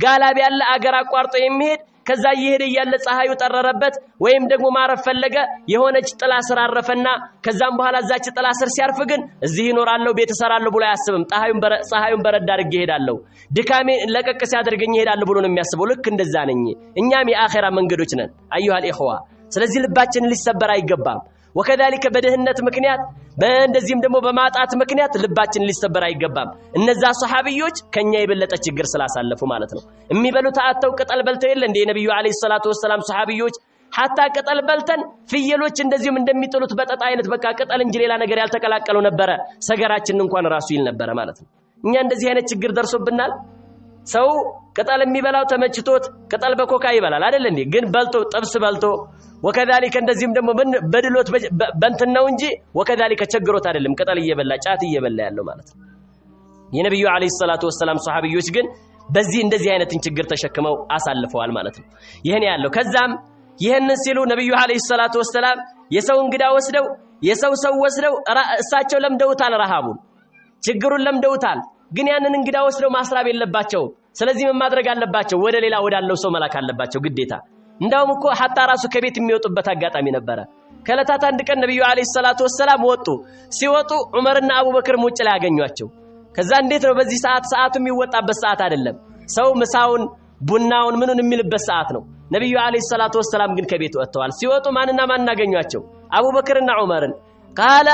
Speaker 1: ጋላቢ አለ አገር አቋርጦ የሚሄድ ከዛ እየሄደ ያለ ፀሐዩ ጠረረበት ወይም ደግሞ ማረፍ ፈለገ የሆነች ጥላ ስር አረፈና ከዛም በኋላ እዛች ጥላ ስር ሲያርፍ ግን እዚህ ይኖራለሁ ቤት እሰራለሁ ብሎ አያስብም። ፀሐዩን በረድ አድርጌ እሄዳለሁ ድካሜ ለቀቅ ሲያደርገኝ እሄዳለሁ ብሎ ነው የሚያስበው። ልክ እንደዛ ነኝ እኛም የአኺራ መንገዶች ነን አዩሃ الإخوة። ስለዚህ ልባችን ሊሰበር አይገባም። ወከذلك በደህነት ምክንያት በእንደዚህም ደግሞ በማጣት ምክንያት ልባችን ሊሰበር አይገባም። እነዛ ሱሐቢዮች ከኛ የበለጠ ችግር ስላሳለፉ ማለት ነው። የሚበሉት አጥተው ቅጠል በልተው የለ እንደ ነብዩ አለይሂ ሰላቱ ወሰላም ሱሐቢዮች ሐታ ቅጠል በልተን ፍየሎች እንደዚህም እንደሚጥሉት በጠጣ አይነት በቃ ቅጠል እንጂ ሌላ ነገር ያልተቀላቀለው ነበረ ሰገራችን እንኳን ራሱ ይል ነበረ ማለት ነው። እኛ እንደዚህ አይነት ችግር ደርሶብናል። ሰው ቅጠል የሚበላው ተመችቶት ቅጠል በኮካ ይበላል አይደል እንዴ? ግን በልቶ ጥብስ በልቶ ወከذلك እንደዚህም ደግሞ በድሎት በእንትን ነው እንጂ ወከذلك ቸግሮት አይደለም ቅጠል እየበላ ጫት እየበላ ያለው ማለት ነው። የነብዩ አለይሂ ሰላቱ ወሰላም ሱሐቢዮች ግን በዚህ እንደዚህ አይነትን ችግር ተሸክመው አሳልፈዋል ማለት ነው። ይሄን ያለው ከዛም ይሄንን ሲሉ ነብዩ አለይሂ ሰላቱ ወሰላም የሰው እንግዳ ወስደው ሰው ወስደው እሳቸው ለምደውታል፣ ረሃቡን ችግሩን ለምደውታል። ግን ያንን እንግዳ ወስደው ማስራብ የለባቸው። ስለዚህ ምን ማድረግ አለባቸው? ወደ ሌላ ወዳለው ሰው መላክ አለባቸው ግዴታ። እንዳውም እኮ ሐታ ራሱ ከቤት የሚወጡበት አጋጣሚ ነበረ። ከዕለታት አንድ ቀን ነብዩ አለይሂ ሰላቱ ወሰላም ወጡ። ሲወጡ ዑመርና አቡበክር ውጭ ላይ ያገኟቸው። ከዛ እንዴት ነው በዚህ ሰዓቱ የሚወጣበት ሰዓት አይደለም። ሰው ምሳውን ቡናውን ምኑን የሚልበት ሰዓት ነው። ነብዩ አለይሂ ሰላቱ ወሰላም ግን ከቤት ወጥተዋል። ሲወጡ ማንና ማን አገኟቸው? አቡበክርና ዑመርን። ቃለ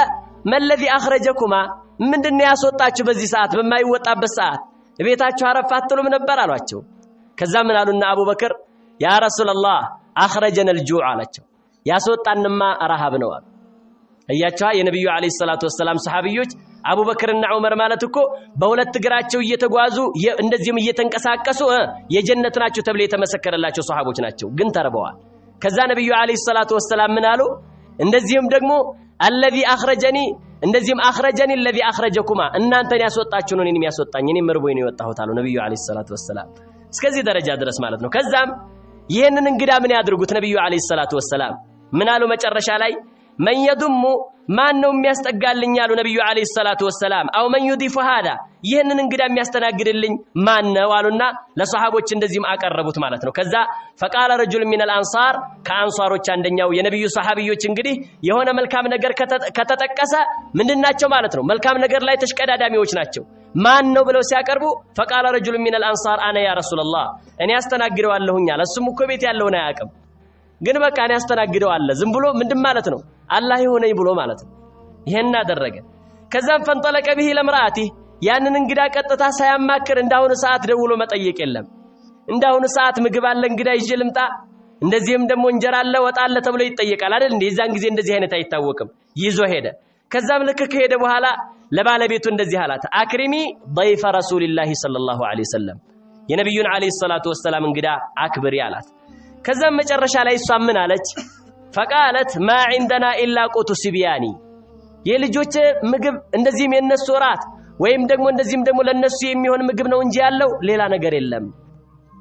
Speaker 1: መለዚ አخرجكما ምንድነው ያስወጣችሁ በዚህ ሰዓት በማይወጣበት ሰዓት ቤታችሁ አረፍ አትሉም ነበር አሏቸው። ከዛ ምን አሉና አቡበክር ያ ረሱላህ አخرجنا الجوع አላቸው። ያስወጣንማ ረሃብ ነው አሉ። እያቻ የነብዩ አለይሂ ሰላቱ ወሰለም ሰሃቢዎች አቡበክርና ዑመር ማለት እኮ በሁለት እግራቸው እየተጓዙ እንደዚህም እየተንቀሳቀሱ የጀነት ናቸው ተብለው የተመሰከረላቸው ሰሃቦች ናቸው። ግን ተርበዋል። ከዛ ነብዩ አለይሂ ሰላቱ ወሰለም ምን አሉ? እንደዚህም ደግሞ الذي اخرجني እንደዚህም اخرجني الذي اخرجكما እናንተን ያስወጣችሁ ነው እኔንም ያስወጣኝ እኔም መርቦኝ ነው የወጣሁት አሉ ነብዩ አለይሂ ሰላቱ ወሰለም። እስከዚህ ደረጃ ድረስ ማለት ነው። ከዛም ይሄንን እንግዳ ምን ያድርጉት ነብዩ አለይሂ ሰላቱ ወሰለም ምን አሉ መጨረሻ ላይ من يضم ማን ነው የሚያስጠጋልኝ አሉ ነብዩ አለይሂ ሰላቱ ወሰለም። አው من يضيف هذا ይሄንን እንግዳ የሚያስተናግድልኝ ማን ነው አሉና ለሷሃቦች እንደዚህም አቀረቡት ማለት ነው። ከዛ فقال رجل من الانصار ከአንሷሮች አንደኛው የነብዩ ሷሃቢዎች እንግዲህ የሆነ መልካም ነገር ከተጠቀሰ ምንድናቸው ማለት ነው? መልካም ነገር ላይ ተሽቀዳዳሚዎች ናቸው። ማን ነው ብለው ሲያቀርቡ فقال رجل من الانصار انا يا رسول الله እኔ አስተናግደዋለሁኝ አለ። እሱም እኮ ቤት ያለውን አያውቅም ግን በቃ እኔ አስተናግደዋለሁ ዝም ብሎ ምንድን ማለት ነው አላህ ይሆነኝ ብሎ ማለት ነው። ይሄን አደረገ። ከዛም ፈንጠለቀ به ለምራቲ ያንን እንግዳ ቀጥታ ሳያማክር እንዳሁን ሰዓት ደውሎ መጠየቅ የለም። እንዳሁን ሰዓት ምግብ አለ እንግዳ ይዤ ልምጣ እንደዚህም ደግሞ እንጀራ አለ ወጣ አለ ተብሎ ይጠየቃል አይደል እንዴ? የዛን ጊዜ እንደዚህ አይነት አይታወቅም። ይዞ ሄደ። ከዛም ልክ ከሄደ በኋላ ለባለቤቱ እንደዚህ አላት አክሪሚ ضيف رسول الله صلى الله عليه وسلم የነብዩን አለይሂ ሰላቱ ወሰለም እንግዳ አክብሪ አላት። ከዛም መጨረሻ ላይ እሷ ምን አለች? فقالت ما عندنا الا قوت سبياني የልጆች ምግብ እንደዚህም የነሱ ራት ወይም ደግሞ እንደዚህም ደግሞ ለነሱ የሚሆን ምግብ ነው እንጂ ያለው ሌላ ነገር የለም።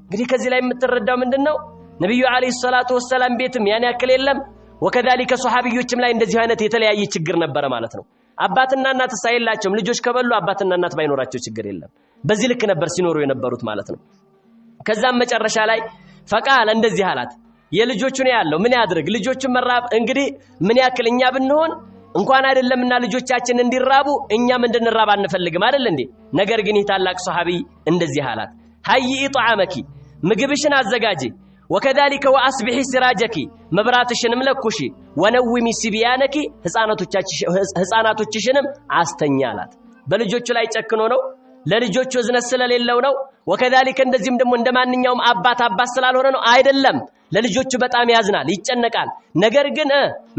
Speaker 1: እንግዲህ ከዚህ ላይ የምትረዳው ምንድነው? ነብዩ አለይሂ ሰላቱ ወሰለም ቤትም ያን ያክል የለም። ወከዛሊከ ሷሃቢዮችም ላይ እንደዚህ አይነት የተለያየ ችግር ነበረ ማለት ነው። አባትና እናት ሳይላቸውም ልጆች ከበሉ አባትና እናት ባይኖራቸው ችግር የለም። በዚህ ልክ ነበር ሲኖሩ የነበሩት ማለት ነው። ከዛም መጨረሻ ላይ ፈቃለ እንደዚህ አላት የልጆቹ ነው ያለው ምን ያድርግ ልጆቹ መራብ እንግዲህ ምን ያክል እኛ ብንሆን እንኳን አይደለምና ልጆቻችን እንዲራቡ እኛም እንድንራብ አንፈልግም አይደል እንዴ? ነገር ግን ይታላቅ ሷሃቢ እንደዚህ አላት ሃይ ኢጣዓመኪ ምግብሽን አዘጋጂ ወከዛሊከ ወአስቢሂ ሲራጀኪ መብራትሽንም ለኩሺ ወነውሚ ሲቢያነኪ ህፃናቶችሽንም አስተኛላት። በልጆቹ ላይ ጨክኖ ነው ለልጆቹ እዝነት ስለሌለው ነው። ወከዛሊከ እንደዚህም ደግሞ እንደማንኛውም አባት ስላልሆነ ነው አይደለም። ለልጆቹ በጣም ያዝናል ይጨነቃል። ነገር ግን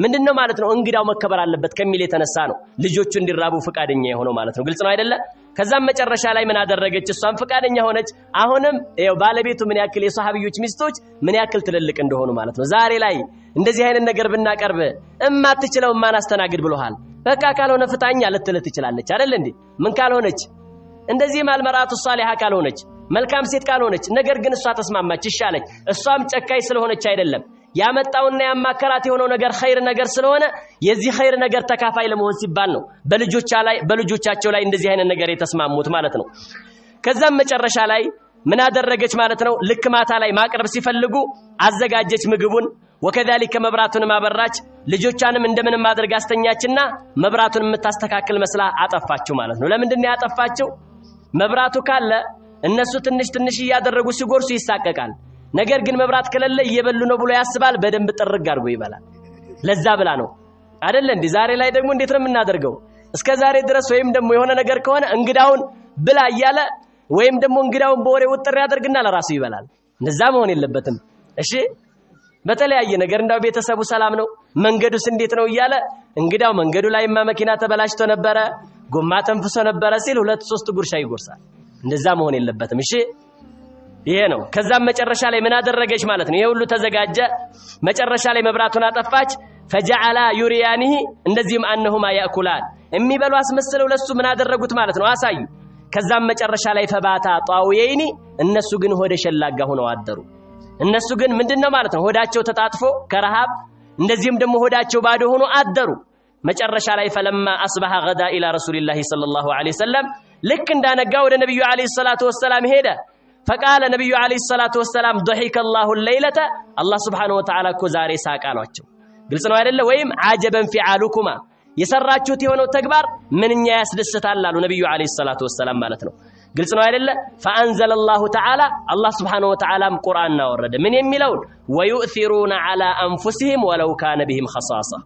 Speaker 1: ምንድነው ማለት ነው እንግዳው መከበር አለበት ከሚል የተነሳ ነው ልጆቹ እንዲራቡ ፍቃደኛ የሆነው ማለት ነው። ግልጽ ነው አይደለ? ከዛም መጨረሻ ላይ ምን አደረገች? እሷም ፍቃደኛ ሆነች። አሁንም ይኸው ባለቤቱ ምን ያክል የሷሃቢዎች ሚስቶች ምን ያክል ትልልቅ እንደሆኑ ማለት ነው። ዛሬ ላይ እንደዚህ አይነት ነገር ብናቀርብ እማትችለው ማን አስተናግድ ብሎሃል በቃ ካልሆነ ፍታኛ ልትል ትችላለች አይደል እንዴ? ምን ካልሆነች እንደዚህ ማልመራቱ ሷሊሃ ካልሆነች መልካም ሴት ካልሆነች ነገር ግን እሷ ተስማማች ይሻለች። እሷም ጨካይ ስለሆነች አይደለም ያመጣውና ያማከራት የሆነው ነገር ኸይር ነገር ስለሆነ የዚህ ኸይር ነገር ተካፋይ ለመሆን ሲባል ነው በልጆቻቸው ላይ እንደዚህ አይነት ነገር የተስማሙት ማለት ነው። ከዛም መጨረሻ ላይ ምን አደረገች ማለት ነው? ልክ ማታ ላይ ማቅረብ ሲፈልጉ አዘጋጀች ምግቡን። ወከዛሊከ መብራቱን ማበራች። ልጆቿንም እንደምንም አድርጋ አስተኛችና መብራቱን የምታስተካክል መስላ አጠፋችው ማለት ነው። ለምንድን ነው ያጠፋችው? መብራቱ ካለ እነሱ ትንሽ እያደረጉ ሲጎርሱ ይሳቀቃል። ነገር ግን መብራት ከሌለ እየበሉ ነው ብሎ ያስባል። በደንብ ጥርግ አድርጎ ይበላል። ለዛ ብላ ነው አይደል እንዴ? ዛሬ ላይ ደግሞ እንዴት ነው የምናደርገው? እስከ ዛሬ ድረስ ወይም ደግሞ የሆነ ነገር ከሆነ እንግዳውን ብላ እያለ ወይም ደግሞ እንግዳውን በወሬ ውጥር ያደርግና ለራሱ ይበላል። እንደዛ መሆን የለበትም። እሺ በተለያየ ነገር እንዳው ቤተሰቡ ሰላም ነው መንገዱስ እንዴት ነው እያለ እንግዳው መንገዱ ላይማ መኪና ተበላሽቶ ነበረ ጎማ ተንፍሶ ነበረ ሲል 2-3 ጉርሻ ይጎርሳል። እንደዛ መሆን የለበትም። እሺ ይሄ ነው። ከዛም መጨረሻ ላይ ምን አደረገች ማለት ነው? ይሄ ሁሉ ተዘጋጀ። መጨረሻ ላይ መብራቱን አጠፋች። ፈጀዐላ ዩሪያኒሂ እንደዚህም አንሁማ ያእኩላን የሚበሉ አስመስለው ለሱ ምን አደረጉት ማለት ነው? አሳዩ። ከዛም መጨረሻ ላይ ፈባታ ጣውየይኒ እነሱ ግን ሆደ ሸላጋ ሆነው አደሩ። እነሱ ግን ምንድነው ማለት ነው ሆዳቸው ተጣጥፎ ከረሃብ እንደዚህም ደግሞ ሆዳቸው ባዶ ሆኖ አደሩ። መጨረሻ ላይ ፈለማ አስበሐ ገዳ ኢላ ረሱሊላሂ ሰለላሁ ዐለይሂ ወሰለም ልክ እንዳነጋ ወደ ነብዩ ዐለይሂ ሰላቱ ወሰላም ሄደ። فقال ነብዩ ዐለይሂ ሰላቱ ወሰላም ضحك الله الليلة الله سبحانه وتعالى እኮ ዛሬ ሳቅ አሏቸው። ግልጽ ነው አይደለ? ወይም አጀበን ፊዓሉኩማ የሰራችሁት የሆነው ተግባር ምንኛ ያስደስታል አሉ ነብዩ ዐለይሂ ሰላቱ ወሰላም ማለት ነው። ግልጽ ነው አይደለ? فأنزل الله تعالى الله سبحانه وتعالى ቁርአን አወረደ ምን የሚለውን ويؤثرون على أنفسهم ولو كان بهم خصاصة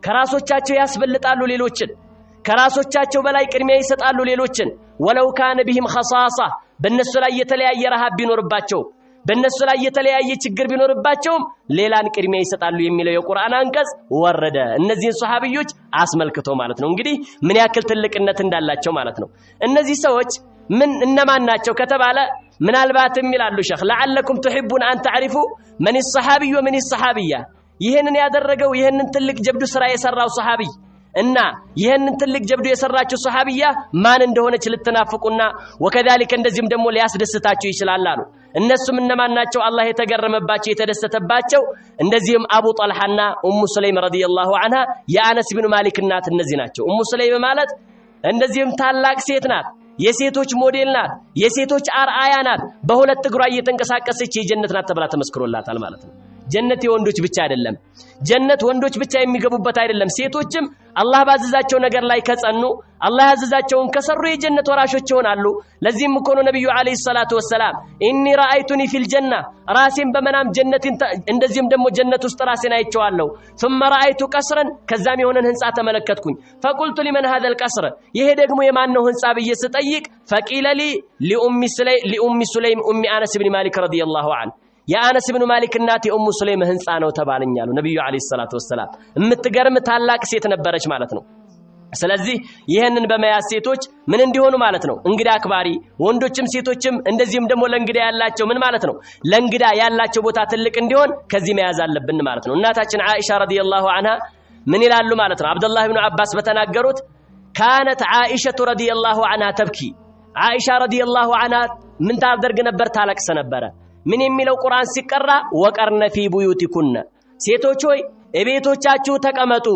Speaker 1: ከራሶቻቸው ያስበልጣሉ ሌሎችን ከራሶቻቸው በላይ ቅድሚያ ይሰጣሉ ሌሎችን ወለው ካነ بهم خصاصة በእነሱ ላይ የተለያየ ረሃብ ቢኖርባቸው በእነሱ ላይ የተለያየ ችግር ቢኖርባቸውም ሌላን ቅድሚያ ይሰጣሉ የሚለው የቁርአን አንቀጽ ወረደ እነዚህን ሱሐቢዮች አስመልክቶ ማለት ነው እንግዲህ ምን ያክል ትልቅነት እንዳላቸው ማለት ነው እነዚህ ሰዎች ምን እነማን ናቸው ከተባለ ምናልባትም ይላሉ ሸኽ ለዓለኩም ትሂቡን አን ተዕሪፉ መን الصحابي ومن الصحابية ይሄንን ያደረገው ይሄንን ትልቅ ጀብዱ ስራ የሰራው ሱሐቢ እና ይሄንን ትልቅ ጀብዱ የሰራችው ሱሐቢያ ማን እንደሆነች ልትናፍቁና ወከذلك እንደዚህም ደግሞ ሊያስደስታችሁ ይችላል አሉ እነሱም እነማን ናቸው አላህ የተገረመባቸው የተደሰተባቸው እንደዚህም አቡ ጣልሐና ኡሙ ሱለይም ረዲየላሁ ዐንሃ የአነስ ኢብኑ ማሊክ እናት እነዚህ ናቸው ኡሙ ሱለይም ማለት እንደዚህም ታላቅ ሴት ናት የሴቶች ሞዴል ናት የሴቶች አርአያ ናት በሁለት እግሯ እየተንቀሳቀሰች የጀነት ናት ተብላ ተመስክሮላታል ማለት ነው ጀነት የወንዶች ብቻ አይደለም ጀነት ወንዶች ብቻ የሚገቡበት አይደለም ሴቶችም አላህ ባዘዛቸው ነገር ላይ ከጸኑ አላህ ያዘዛቸውን ከሰሩ የጀነት ወራሾች ይሆናሉ ለዚህም እኮ ነው ነብዩ አለይሂ ሰላቱ ወሰለም ኢኒ ረአይቱኒ ፊል ጀና ራሴን በመናም ጀነትን እንደዚህም ደግሞ ጀነት ውስጥ ራሴን አይቼዋለሁ ثم رأيت قصرا ከዛም የሆነን ህንጻ ተመለከትኩኝ فقلت لمن هذا القصر ይሄ ደግሞ የማን ነው ህንጻ ብዬ ስጠይቅ فقيل لي لأم سليم أم أنس بن مالك رضي الله عنه የአነስ ኢብኑ ማሊክ እናት የኡሙ ሱለይም ህንጻ ነው ተባለኛሉ ነብዩ አለይሂ ሰላቱ ወሰለም የምትገርም ታላቅ ሴት ነበረች ማለት ነው ስለዚህ ይሄንን በመያዝ ሴቶች ምን እንዲሆኑ ማለት ነው እንግዳ አክባሪ ወንዶችም ሴቶችም እንደዚህም ደግሞ ለእንግዳ ያላቸው ምን ማለት ነው ለእንግዳ ያላቸው ቦታ ትልቅ እንዲሆን ከዚህ መያዝ አለብን ማለት ነው እናታችን አይሻ ረዲየላሁ ዐንሃ ምን ይላሉ ማለት ነው አብዱላህ ኢብኑ አባስ በተናገሩት كانت عائشه رضي الله عنها تبكي عائشه رضي الله عنها ምን ታደርግ ነበር ታለቅስ ነበር ምን የሚለው ቁርአን ሲቀራ ወቀርነ ፊ ቡዩቲኩነ ሴቶች ሆይ እቤቶቻችሁ ተቀመጡ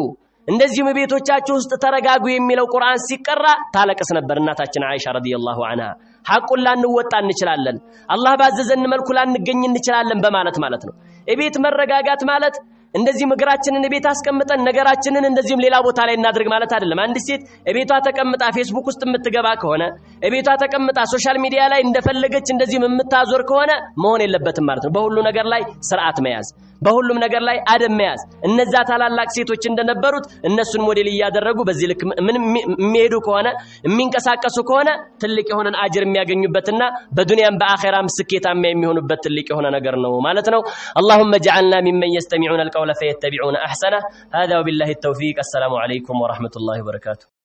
Speaker 1: እንደዚህም እቤቶቻችሁ ውስጥ ተረጋጉ የሚለው ቁርአን ሲቀራ ታለቅስ ነበር እናታችን አይሻ ረዲየላሁ ዐንሃ ሐቁን ላንወጣ እንችላለን አላህ ባዘዘን መልኩ ላንገኝ እንችላለን በማለት ማለት ነው እቤት መረጋጋት ማለት እንደዚህ ምግራችንን እቤት አስቀምጠን ነገራችንን እንደዚህም ሌላ ቦታ ላይ እናድርግ ማለት አይደለም አንድ ሴት እቤቷ ተቀምጣ ፌስቡክ ውስጥ የምትገባ ከሆነ እቤቷ ተቀምጣ ሶሻል ሚዲያ ላይ እንደፈለገች እንደዚህም የምታዞር ከሆነ መሆን የለበትም ማለት ነው በሁሉ ነገር ላይ ስርዓት መያዝ በሁሉም ነገር ላይ አደም መያዝ እነዛ ታላላቅ ሴቶች እንደነበሩት እነሱን ሞዴል ያደረጉ በዚህ ልክ ምን የሚሄዱ ከሆነ የሚንቀሳቀሱ ከሆነ ትልቅ የሆነን አጅር የሚያገኙበትና በዱንያም በአኺራም ስኬታማ የሚሆኑበት ትልቅ የሆነ ነገር ነው ማለት ነው اللهم اجعلنا ممن يستمعون القول فيتبعون احسنه هذا وبالله التوفيق السلام عليكم ورحمه الله وبركاته